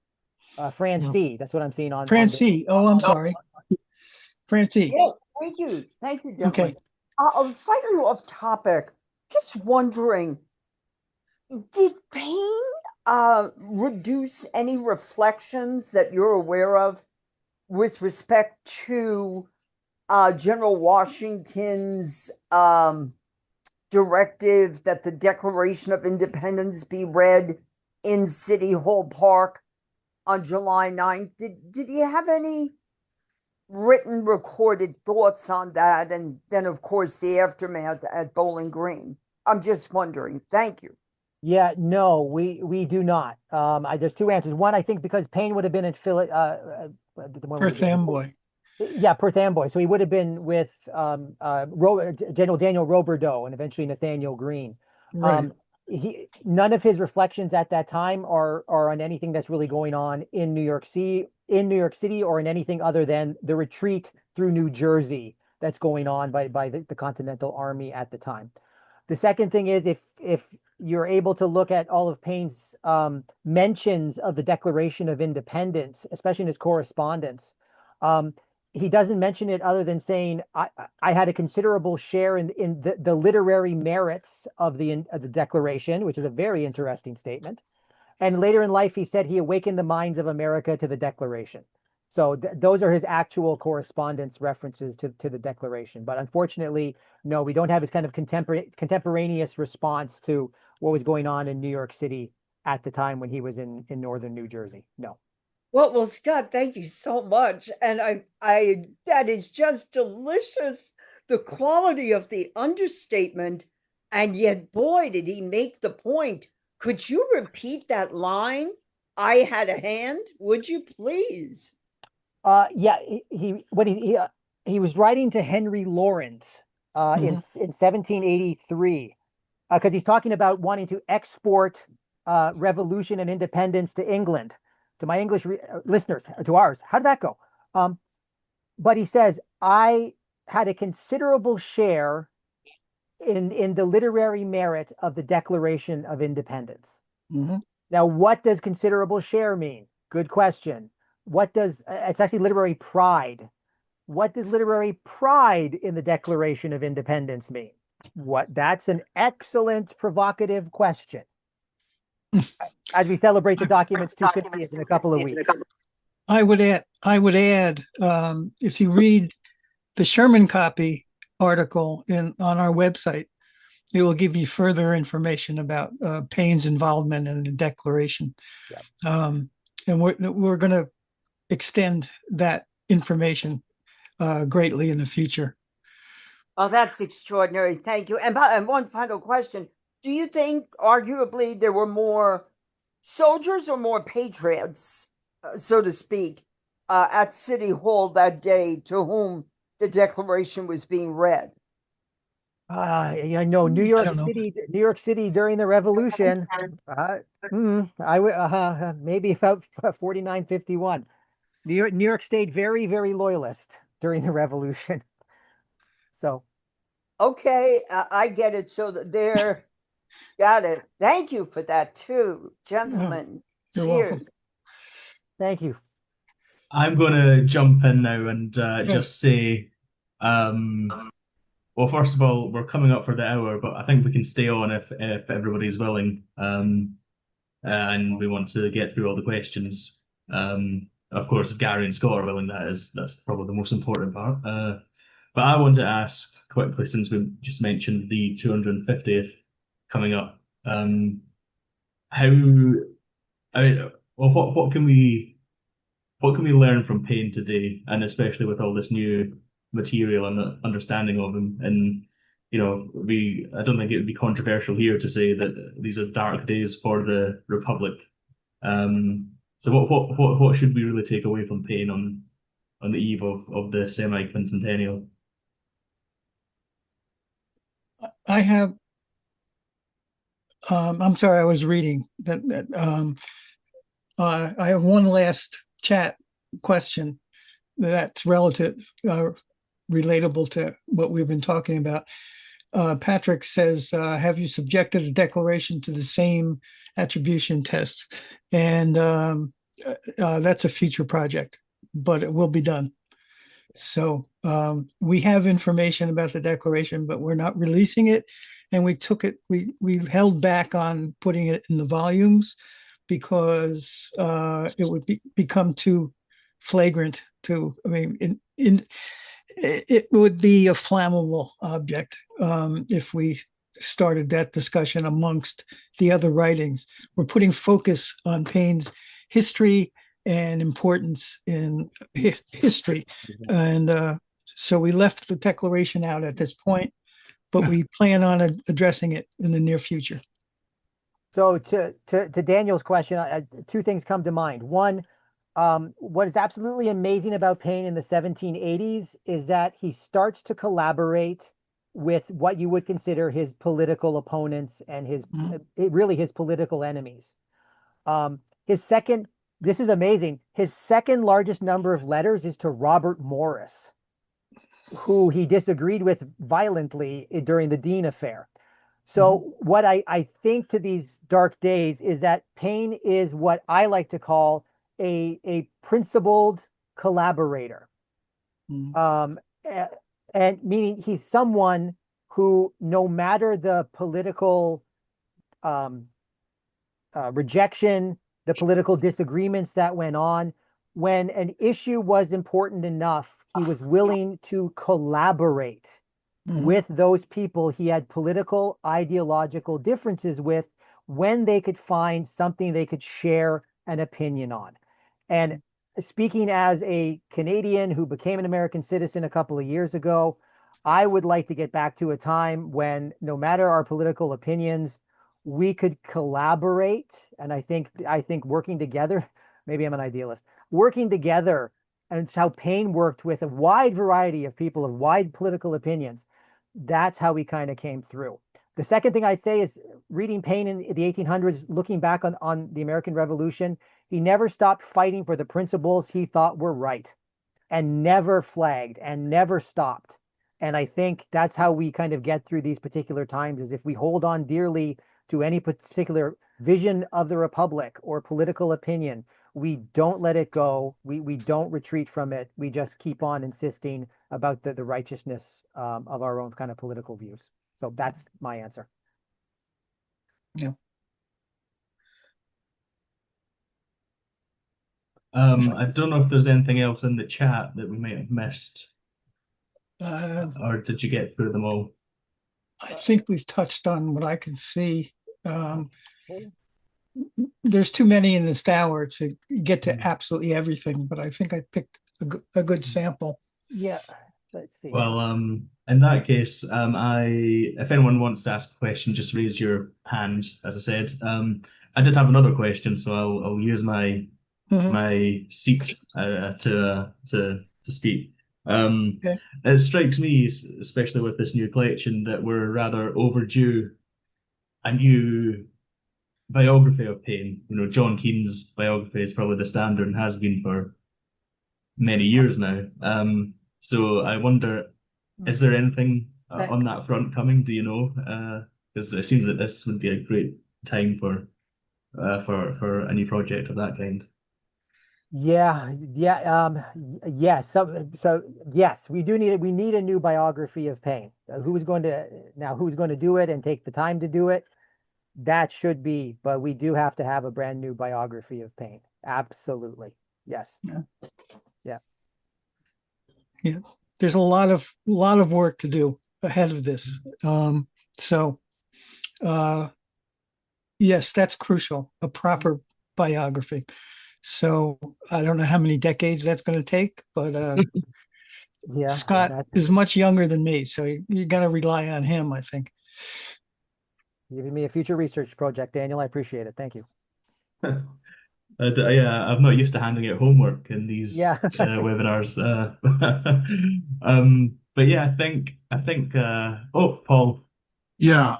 Francie, that's what I'm seeing on Francie. Oh, I'm sorry. Francie. Yeah, thank you, gentlemen. Okay. Slightly off topic. Just wondering, did Paine reduce any reflections that you're aware of with respect to General Washington's directive that the Declaration of Independence be read in City Hall Park on July 9th? Did he have any written, recorded thoughts on that? And then, of course, the aftermath at Bowling Green. I'm just wondering. Thank you. Yeah, no, we do not. There's two answers. One, I think because Paine would have been in Perth Amboy. Yeah, Perth Amboy. So he would have been with General Daniel Roberdeau and eventually Nathaniel Greene. Right. None of his reflections at that time are on anything that's really going on in New York City, or in anything other than the retreat through New Jersey that's going on by the Continental Army at the time. The second thing is, if you're able to look at all of Paine's mentions of the Declaration of Independence, especially in his correspondence, he doesn't mention it other than saying, I had a considerable share in the literary merits of the Declaration, which is a very interesting statement. And later in life, he said he awakened the minds of America to the Declaration. So those are his actual correspondence references to the Declaration. But unfortunately, no, we don't have his kind of contemporaneous response to what was going on in New York City at the time when he was in northern New Jersey. No. Well, Scott, thank you so much. And I that is just delicious. The quality of the understatement. And yet, boy, did he make the point. Could you repeat that line? I had a hand. Would you please? Yeah, he was writing to Henry Lawrence in 1783, because he's talking about wanting to export revolution and independence to England. To my English listeners, to ours, how did that go? But he says, I had a considerable share in the literary merit of the Declaration of Independence. Mm-hmm. Now, what does considerable share mean? Good question. It's actually literary pride. What does literary pride in the Declaration of Independence mean? That's an excellent provocative question. as we celebrate the document's 250th in a couple of weeks. I would add, if you read the Sherman copy article on our website, it will give you further information about Paine's involvement in the Declaration. Yep. And we're going to extend that information greatly in the future. Oh, that's extraordinary. Thank you. And one final question. Do you think, arguably, there were more soldiers or more patriots, so to speak, at City Hall that day to whom the Declaration was being read? I know New York City during the Revolution. I would maybe about 49-51. New York stayed very, very loyalist during the Revolution. So, okay, I get it. So there, got it. Thank you for that too, gentlemen. You're Cheers. welcome. thank you. I'm going to jump in now and just say, well, first of all, we're coming up for the hour, but I think we can stay on if everybody's willing, and we want to get through all the questions. Of course, if Gary and Scott are willing, that's probably the most important part. But I want to ask quickly, since we just mentioned the 250th coming up, what can we learn from Paine today, and especially with all this new material and understanding of him? And I don't think it would be controversial here to say that these are dark days for the Republic. So what should we really take away from Paine on the eve of the semi-quincentennial? I have. I'm sorry, I was reading that. I have one last chat question that's relatable to what we've been talking about. Patrick says, have you subjected the Declaration to the same attribution tests? And that's a future project, but it will be done. So we have information about the Declaration, but we're not releasing it. And we held back on putting it in the volumes because it would become too flagrant it would be a flammable object if we started that discussion amongst the other writings. We're putting focus on Paine's history and importance in history. And so we left the Declaration out at this point, but we plan on addressing it in the near future. So to Daniel's question, two things come to mind. One, what is absolutely amazing about Paine in the 1780s is that he starts to collaborate with what you would consider his political opponents and his political enemies. This is amazing. His second largest number of letters is to Robert Morris, who he disagreed with violently during the Dean affair. So what I think to these dark days is that Paine is what I like to call a principled collaborator. And meaning he's someone who, no matter the political rejection, the political disagreements that went on, when an issue was important enough, he was willing to collaborate with those people he had political, ideological differences with, when they could find something they could share an opinion on. And speaking as a Canadian who became an American citizen a couple of years ago, I would like to get back to a time when, no matter our political opinions, we could collaborate. And I think working together, maybe I'm an idealist, working together, and it's how Paine worked with a wide variety of people of wide political opinions. That's how we kind of came through. The second thing I'd say is reading Paine in the 1800s, looking back on the American Revolution, he never stopped fighting for the principles he thought were right, and never flagged and never stopped. And I think that's how we kind of get through these particular times, is if we hold on dearly to any particular vision of the Republic or political opinion, we don't let it go. We don't retreat from it. We just keep on insisting about the righteousness of our own kind of political views. So that's my answer. Yeah. I don't know if there's anything else in the chat that we might have missed, or did you get through them all? I think we've touched on what I can see. There's too many in this hour to get to absolutely everything, but I think I picked a good sample. Yeah, let's see. Well, in that case, if anyone wants to ask a question, just raise your hand. As I said, I did have another question, so I'll use my my seat to speak. Okay. It strikes me, especially with this new collection, that we're rather overdue a new biography of Paine. You know, John Keane's biography is probably the standard and has been for many years now. So I wonder, is there anything on that front coming? Do you know? Because it seems that this would be a great time for a new project of that kind. Yeah, yes. So yes, we need a new biography of Paine. Who's going to do it and take the time to do it? That should be, but we do have to have a brand new biography of Paine. Absolutely. Yes. Yeah. There's a lot of work to do ahead of this. Yes, that's crucial, a proper biography. So I don't know how many decades that's going to take, but Yeah, Scott is much younger than me, so you got to rely on him, I think. Giving me a future research project, Daniel. I appreciate it. Thank you. Yeah, I'm not used to handing out homework in these webinars. But yeah, I think. Oh, Paul. Yeah,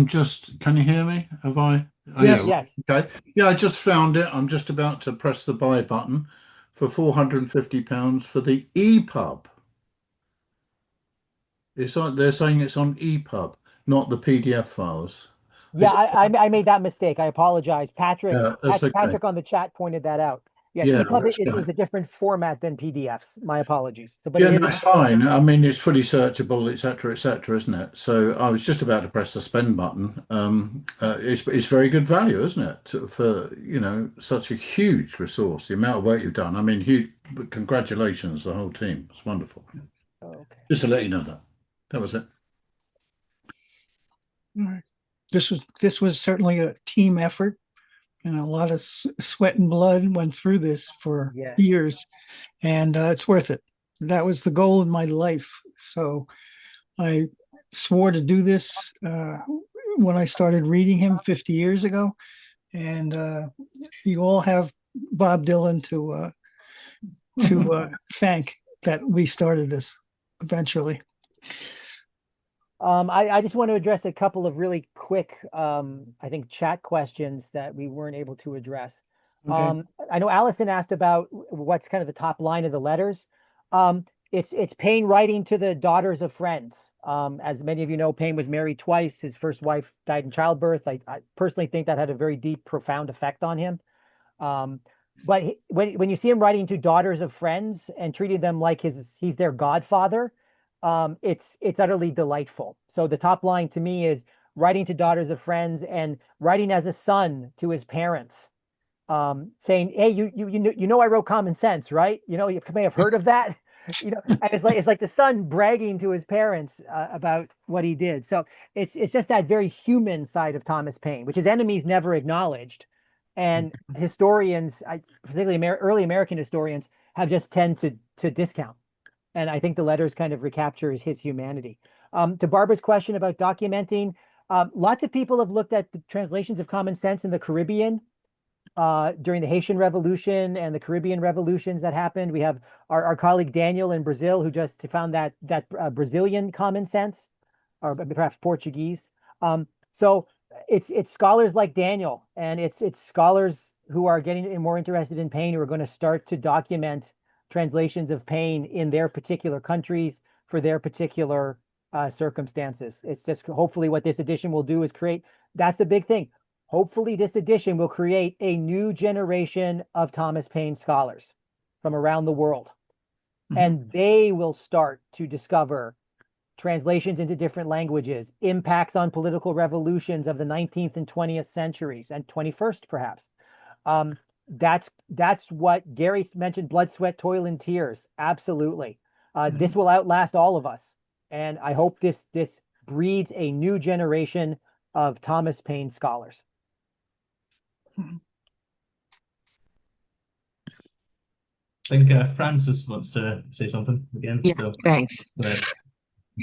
just can you hear me? Have I? Oh, Yes. yeah. Yes. Okay. Yeah, I just found it. I'm just about to press the buy button for £450 for the EPUB. It's on, they're saying it's on EPUB, not the PDF files. Yeah, I made that mistake. I apologize. Patrick, Yeah, that's okay. Patrick on the chat pointed that out. Yeah, Yeah, EPUB that's is right. a different format than PDFs. My apologies. So, but Yeah, it is that's fine. I mean, it's fully searchable, etc., isn't it? So I was just about to press the spend button. It's very good value, isn't it, for such a huge resource. The amount of work you've done. I mean, huge. Congratulations, the whole team. It's wonderful. Okay. Just to let you know that was it. All right. This was certainly a team effort, and a lot of sweat and blood went through this for years, and it's worth it. That was the goal in my life. So I swore to do this when I started reading him 50 years ago, and you all have Bob Dylan to thank that we started this eventually. I just want to address a couple of really quick, I think, chat questions that we weren't able to address. Okay. I know Allison asked about what's kind of the top line of the letters. It's Paine writing to the daughters of friends. As many of you know, Paine was married twice. His first wife died in childbirth. I personally think that had a very deep, profound effect on him. But when you see him writing to daughters of friends and treating them like he's their godfather, it's utterly delightful. So the top line to me is writing to daughters of friends and writing as a son to his parents, saying, "Hey, you know I wrote Common Sense, right? You may have heard of that." And it's like the son bragging to his parents about what he did. So it's just that very human side of Thomas Paine, which his enemies never acknowledged, and historians, particularly early American historians, have just tend to discount. And I think the letters kind of recaptures his humanity. To Barbara's question about documenting, lots of people have looked at the translations of Common Sense in the Caribbean during the Haitian Revolution and the Caribbean revolutions that happened. We have our colleague Daniel in Brazil, who just found that Brazilian Common Sense, or perhaps Portuguese. So it's scholars like Daniel, and it's scholars who are getting more interested in Paine, who are going to start to document translations of Paine in their particular countries for their particular circumstances. It's just hopefully what this edition will do is create. That's a big thing. Hopefully this edition will create a new generation of Thomas Paine scholars from around the world. And they will start to discover translations into different languages, impacts on political revolutions of the 19th and 20th centuries, and 21st perhaps. that's what Gary mentioned, blood, sweat, toil, and tears. Absolutely. This will outlast all of us. And I hope this breeds a new generation of Thomas Paine scholars. I think Francis wants to say something again. Yeah, So, thanks.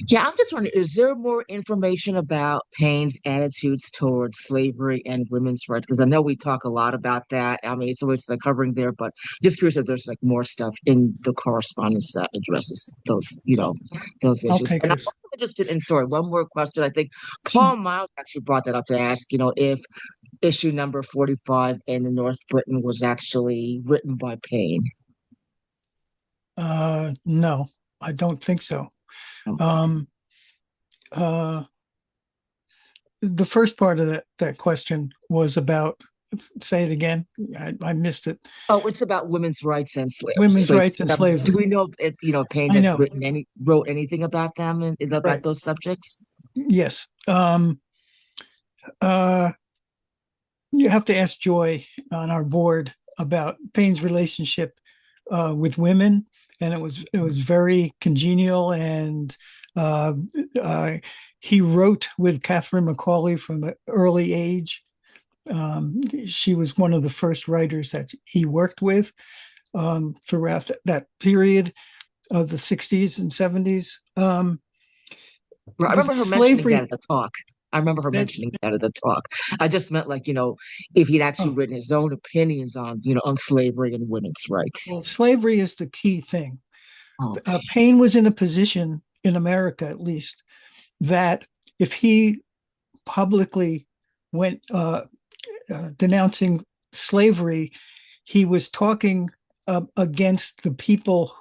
Yeah, I'm just wondering, is there more information about Paine's attitudes towards slavery and women's rights? Because I know we talk a lot about that. I mean, it's always like covering there, but just curious if there's like more stuff in the correspondence that addresses those, those issues. Okay, And I'm Chris. also interested in, sorry, one more question. I think Paul Miles actually brought that up to ask, if issue number 45 in the North Britain was actually written by Paine. No, I don't think so. The first part of that question was about, say it again. I missed it. Oh, it's about women's rights and slavery. Women's rights and slavery. Do we know if Paine I has know. wrote anything about them and about Right. those subjects? Yes. You have to ask Joy on our board about Paine's relationship with women, and it was very congenial. And he wrote with Catherine Macaulay from an early age. She was one of the first writers that he worked with throughout that period of the 60s and 70s. I remember her mentioning that at the talk. I just meant if he'd actually written his own opinions on slavery and women's rights. Well, slavery is the key thing. Okay. Paine was in a position, in America at least, that if he publicly went denouncing slavery, he was talking against the people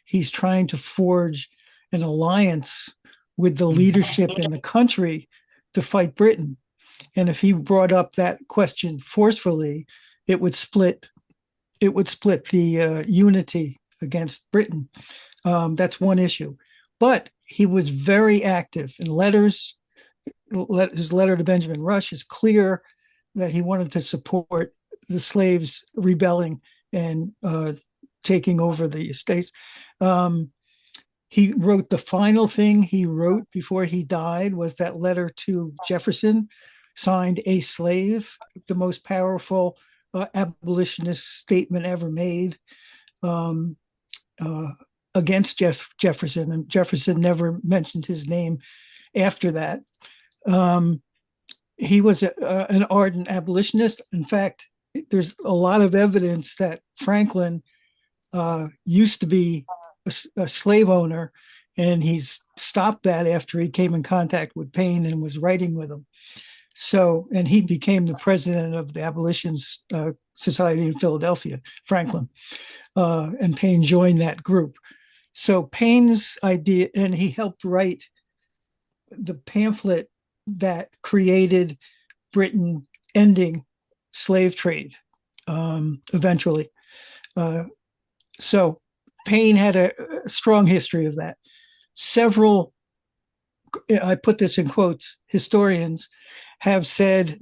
he's trying to forge an alliance with the leadership in the country to fight Britain. And if he brought up that question forcefully, it would split the unity against Britain. That's one issue. But he was very active in letters. His letter to Benjamin Rush is clear that he wanted to support the slaves rebelling and taking over the estates. He wrote, the final thing he wrote before he died was that letter to Jefferson, signed "A Slave," the most powerful abolitionist statement ever made against Jefferson. And Jefferson never mentioned his name after that. He was an ardent abolitionist. In fact, there's a lot of evidence that Franklin used to be a slave owner, and he's stopped that after he came in contact with Paine and was writing with him. So, and he became the president of the Abolition Society in Philadelphia, Franklin, and Paine joined that group. So Paine's idea, and he helped write the pamphlet that created Britain ending slave trade eventually. So Paine had a strong history of that. Several, I put this in quotes, historians have said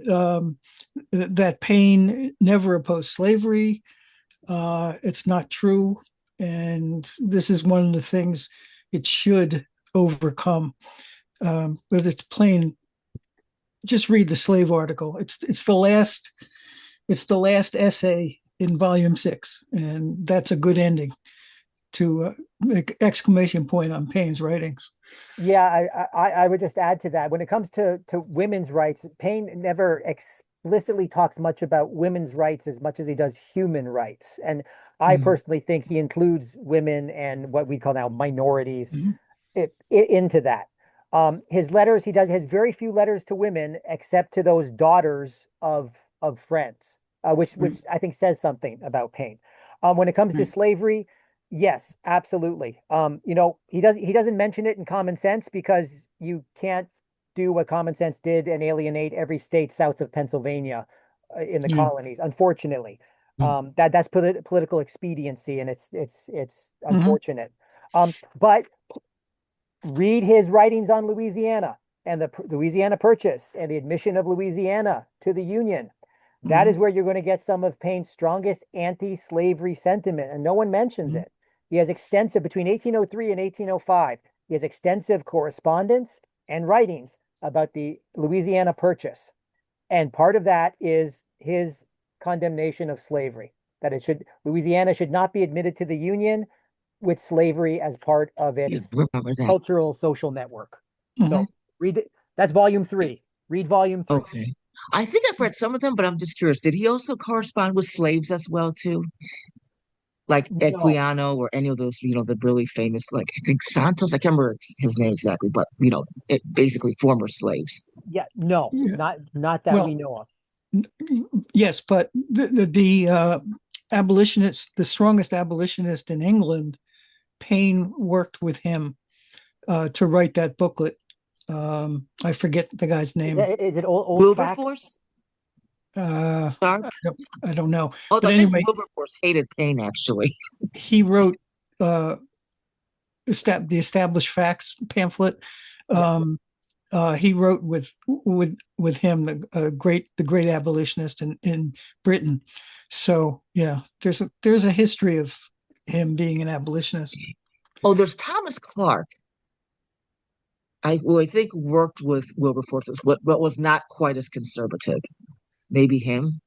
that Paine never opposed slavery. It's not true. And this is one of the things it should overcome. But it's plain. Just read the slave article. It's the last essay in volume 6, and that's a good ending to make exclamation point on Paine's writings. Yeah, I would just add to that. When it comes to women's rights, Paine never explicitly talks much about women's rights as much as he does human rights. And I personally think he includes women and what we call now minorities into that. His letters, he has very few letters to women except to those daughters of friends, which I think says something about Paine. When it comes to slavery, yes, absolutely. He doesn't mention it in Common Sense because you can't do what Common Sense did and alienate every state south of Pennsylvania in the colonies, unfortunately. That's political expediency, and it's unfortunate. But read his writings on Louisiana and the Louisiana Purchase and the admission of Louisiana to the Union. That is where you're going to get some of Paine's strongest anti-slavery sentiment, and no one mentions it. He has extensive, between 1803 and 1805, he has extensive correspondence and writings about the Louisiana Purchase. And part of that is his condemnation of slavery, that Louisiana should not be admitted to the Union with slavery as part of its cultural social network. So read it. That's volume 3. Read volume 3. Okay. I think I've read some of them, but I'm just curious. Did he also correspond with slaves as well, too? Like Equiano or any of those, the really famous, like I think Santos, I can't remember his name exactly, but basically former slaves. Yeah, no, not that we know of. Yes, but the abolitionist, the strongest abolitionist in England, Paine worked with him to write that booklet. I forget the guy's name. Is it old Wilberforce? I don't know. Oh, but I anyway, think Wilberforce hated Paine, actually. He wrote the Established Facts pamphlet. He wrote with him, the great abolitionist in Britain. So yeah, there's a history of him being an abolitionist. Oh, there's Thomas Clark. I think worked with Wilberforce, but was not quite as conservative. Maybe him?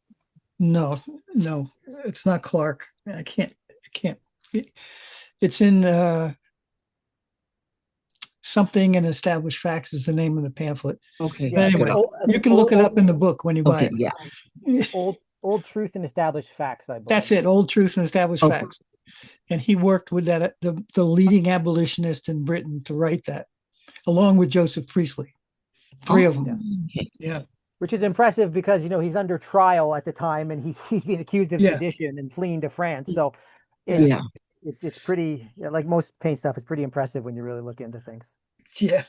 No, it's not Clark. I can't. It's in something in Established Facts is the name of the pamphlet. Okay. But anyway, you can look it up in the book when you buy it. Yeah. Old Truth and Established Facts, I believe. That's it. Old Truth and Established Facts. And he worked with the leading abolitionist in Britain to write that, along with Joseph Priestley. 3 of them. Yeah. Which is impressive because he's under trial at the time and he's being accused of sedition and fleeing to France. So it's pretty, like most Paine stuff, it's pretty impressive when you really look into things. Yeah.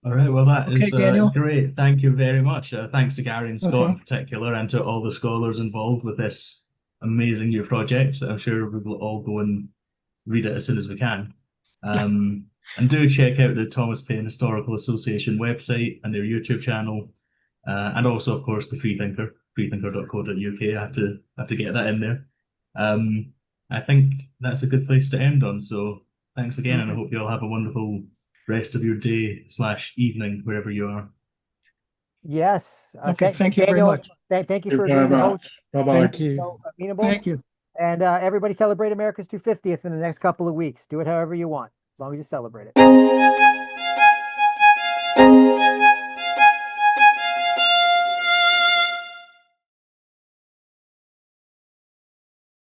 All right. Well, that is Daniel. great. Thank you very much. Thanks to Gary and Scott in particular, and to all the scholars involved with this amazing new project. I'm sure we will all go and read it as soon as we can. And do check out the Thomas Paine Historical Association website and their YouTube channel, and also, of course, the Freethinker, freethinker.co.uk. I have to get that in there. I think that's a good place to end on. So thanks again, and I hope you all have a wonderful rest of your day / evening, wherever you are. Yes. Okay. Thank you very much. Thank you for being the host. Bye-bye. Thank you. So amenable. Thank you. And everybody celebrate America's 250th in the next couple of weeks. Do it however you want, as long as you celebrate it.